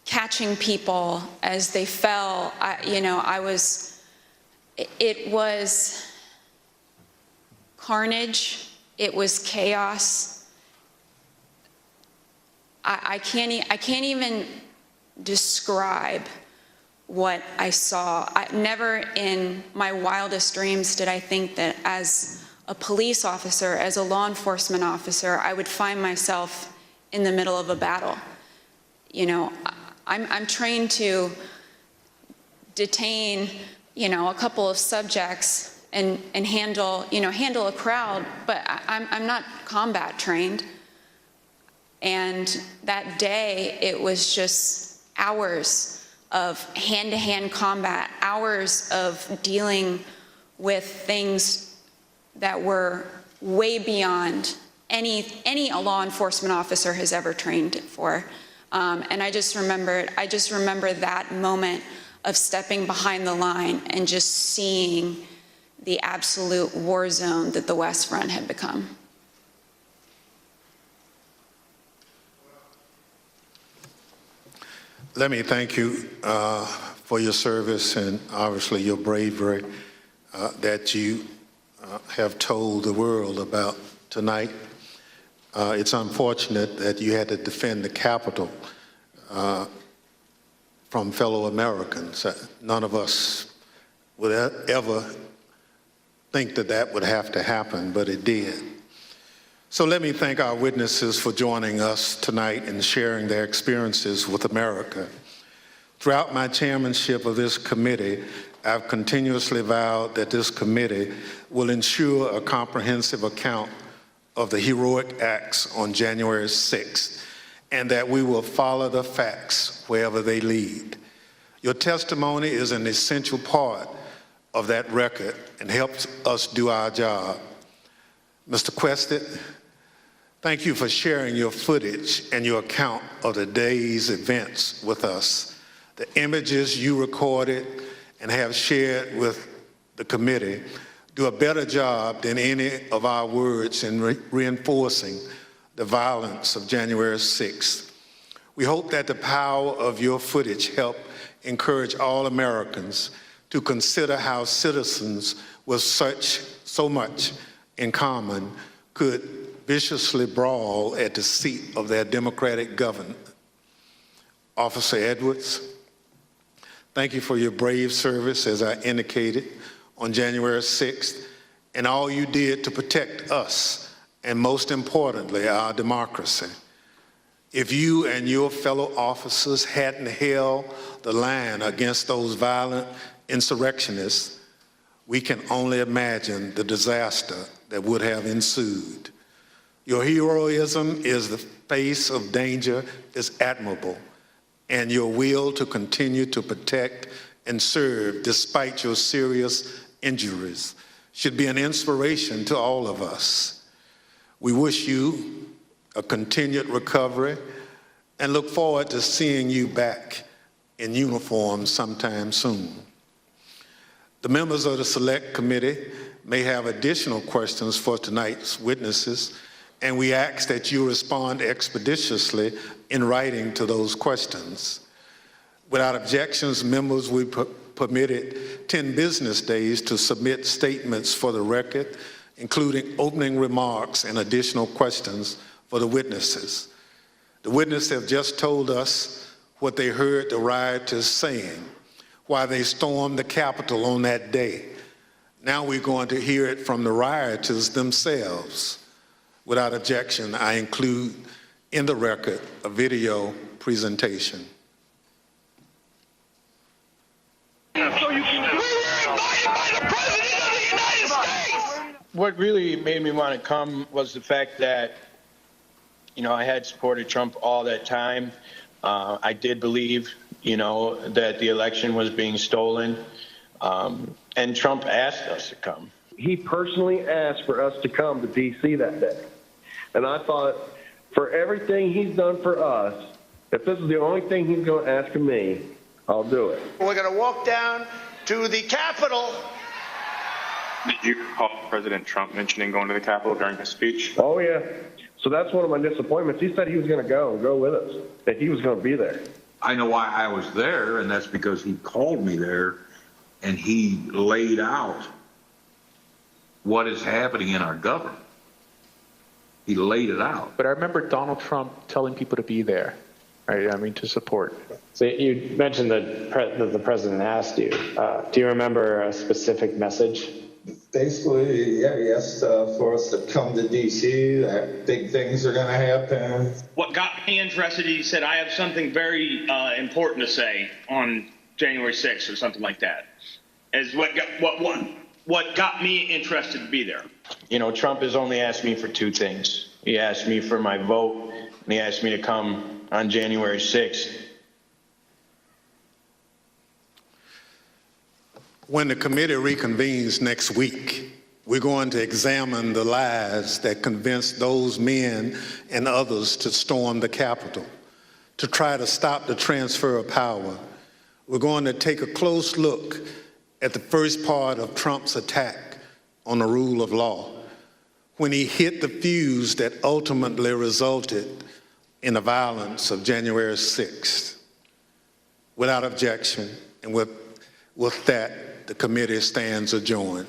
catching people as they fell. You know, it was carnage. It was chaos. I can't even describe what I saw. Never in my wildest dreams did I think that as a police officer, as a law enforcement officer, I would find myself in the middle of a battle. You know, I'm trained to detain, you know, a couple of subjects and handle a crowd, but I'm not combat trained. And that day, it was just hours of hand-to-hand combat, hours of dealing with things that were way beyond any law enforcement officer has ever trained for. And I just remember that moment of stepping behind the line and just seeing the absolute war zone that the West Front had become. Let me thank you for your service and obviously your bravery that you have told the world about tonight. It's unfortunate that you had to defend the Capitol from fellow Americans. None of us would ever think that that would have to happen, but it did. So let me thank our witnesses for joining us tonight and sharing their experiences with America. Throughout my chairmanship of this committee, I've continuously vowed that this committee will ensure a comprehensive account of the heroic acts on January 6th, and that we will follow the facts wherever they lead. Your testimony is an essential part of that record and helps us do our job. Mr. Quested, thank you for sharing your footage and your account of the day's events with us. The images you recorded and have shared with the committee do a better job than any of our words in reinforcing the violence of January 6th. We hope that the power of your footage help encourage all Americans to consider how citizens with so much in common could viciously brawl at the seat of their democratic government. Officer Edwards, thank you for your brave service, as I indicated, on January 6th, and all you did to protect us, and most importantly, our democracy. If you and your fellow officers hadn't held the line against those violent insurrectionists, we can only imagine the disaster that would have ensued. Your heroism in the face of danger is admirable, and your will to continue to protect and serve despite your serious injuries should be an inspiration to all of us. We wish you a continued recovery and look forward to seeing you back in uniform sometime soon. The members of the Select Committee may have additional questions for tonight's witnesses, and we ask that you respond expeditiously in writing to those questions. Without objections, members will be permitted 10 business days to submit statements for the record, including opening remarks and additional questions for the witnesses. The witnesses have just told us what they heard the rioters saying while they stormed the Capitol on that day. Now we're going to hear it from the rioters themselves. Without objection, I include in the record a video presentation. What really made me want to come was the fact that, I had supported Trump all that time. I did believe, that the election was being stolen, and Trump asked us to come. He personally asked for us to come to D.C. that day. And I thought, for everything he's done for us, if this is the only thing he's going to ask of me, I'll do it. We're going to walk down to the Capitol. Did you recall President Trump mentioning going to the Capitol during his speech? Oh, yeah. So that's one of my disappointments. He said he was going to go with us, that he was going to be there. I know why I was there, and that's because he called me there, and he laid out what is happening in our government. He laid it out. But I remember Donald Trump telling people to be there, right? I mean, to support. So you mentioned that the president asked you. Do you remember a specific message? Basically, yeah, he asked for us to come to D.C., that big things are going to happen. What got me interested, he said, I have something very important to say on January 6th or something like that, is what got me interested to be there. Trump has only asked me for two things. He asked me for my vote, and he asked me to come on January 6th. When the committee reconvenes next week, we're going to examine the lies that convinced those men and others to storm the Capitol, to try to stop the transfer of power. We're going to take a close look at the first part of Trump's attack on the rule of law, when he hit the fuse that ultimately resulted in the violence of January 6th. Without objection, and with that, the committee stands adjourned.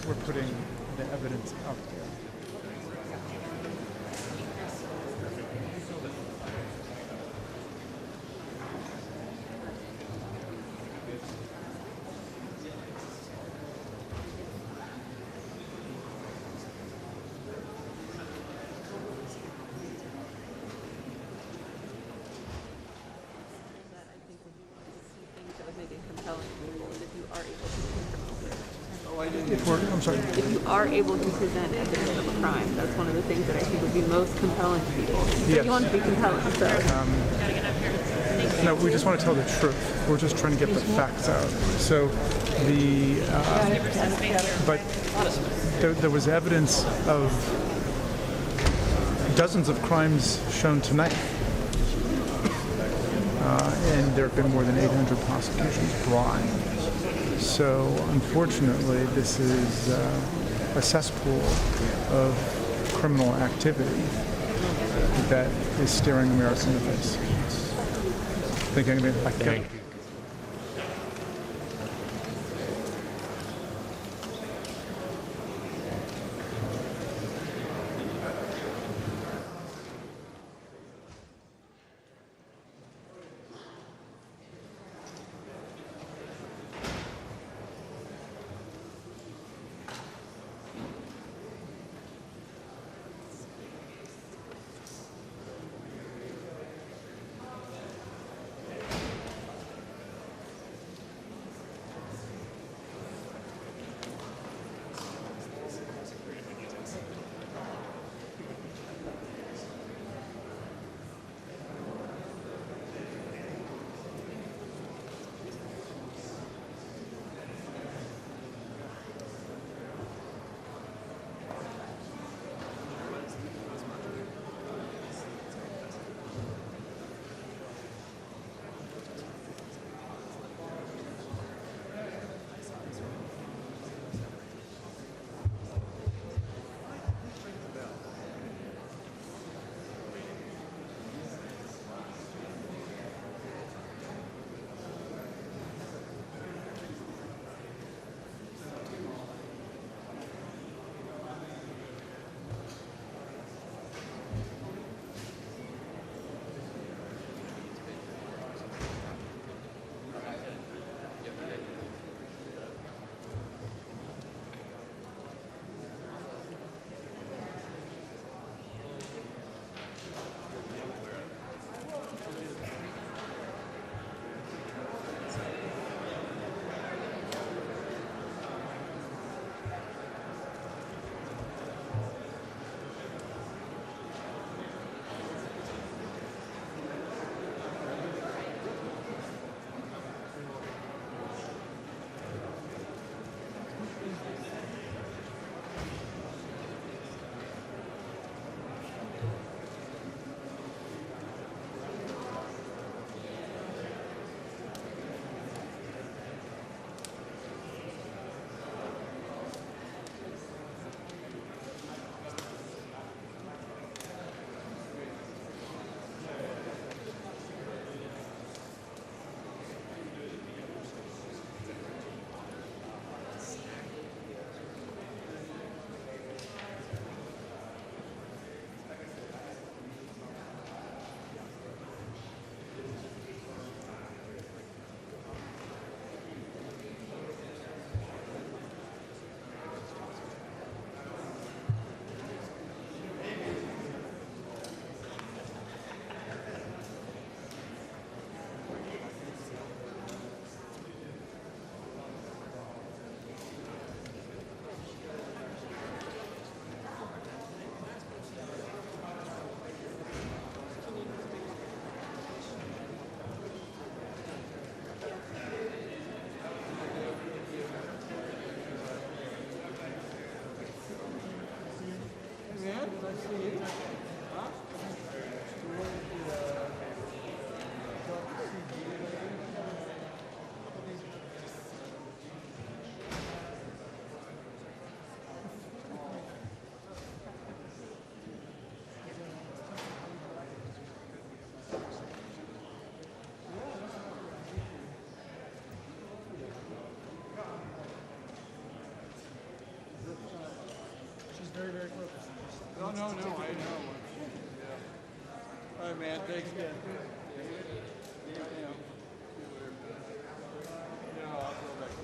We're putting the evidence out there. If you are able to present evidence of a crime, that's one of the things that I think would be most compelling to people. Yes. You want to be compelling, so. No, we just want to tell the truth. We're just trying to get the facts out. So but there was evidence of dozens of crimes shown tonight. And there have been more than 800 prosecutions brought. So, unfortunately, this is a cesspool of criminal activity that is staring America in the face. Thank you. man. Nice to see you. Huh? She's very, very close. No, I know. Yeah. All right, man. Thanks again. Yeah, I'll go back to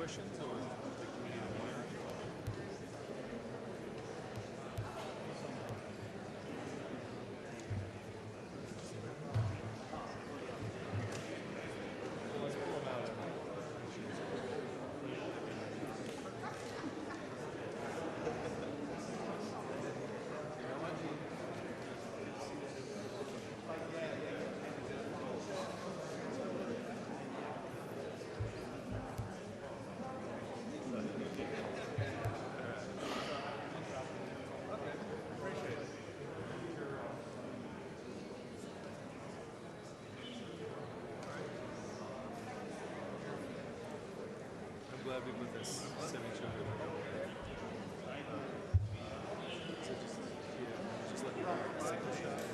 questions or the committee to wire? Let's pull them out. I'm glad we put this signature. So just let me know the signature.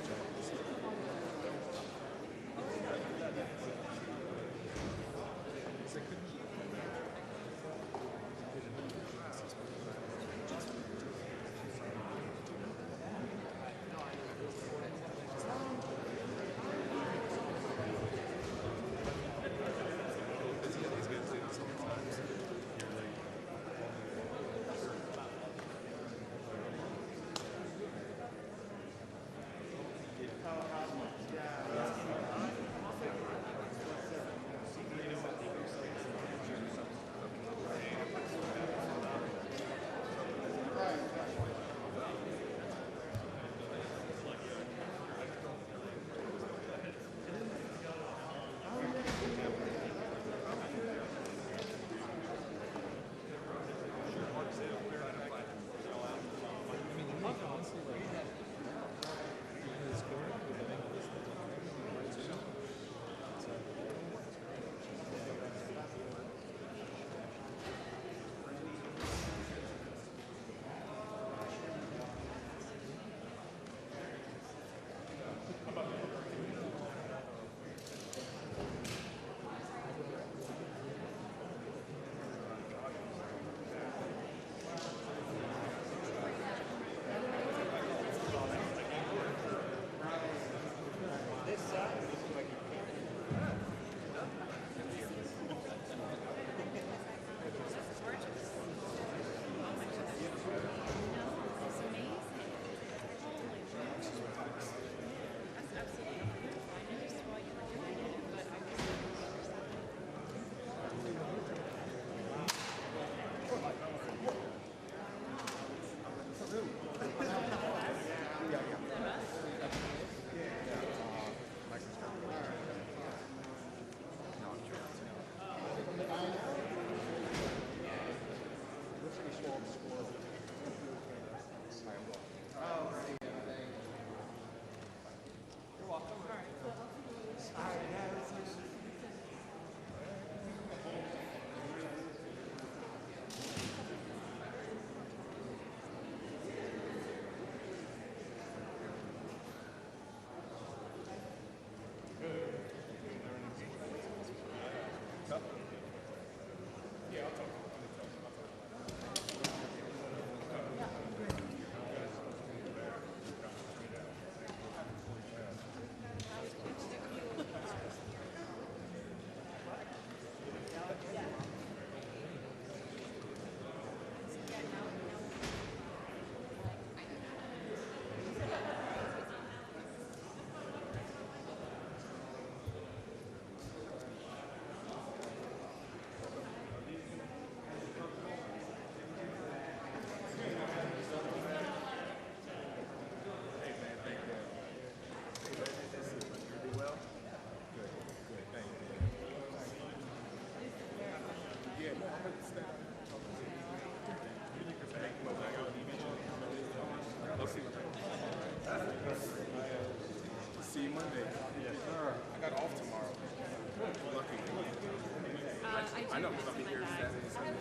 I know, because I'll be here Saturday, Sunday.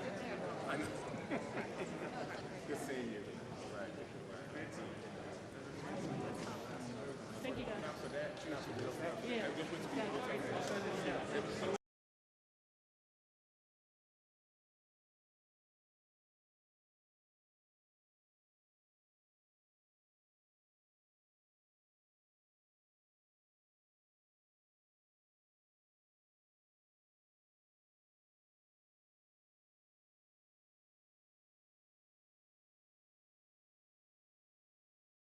I know. Good seeing you. Right. Thank you, guys. Not for that, not for this. Yeah. Good with you.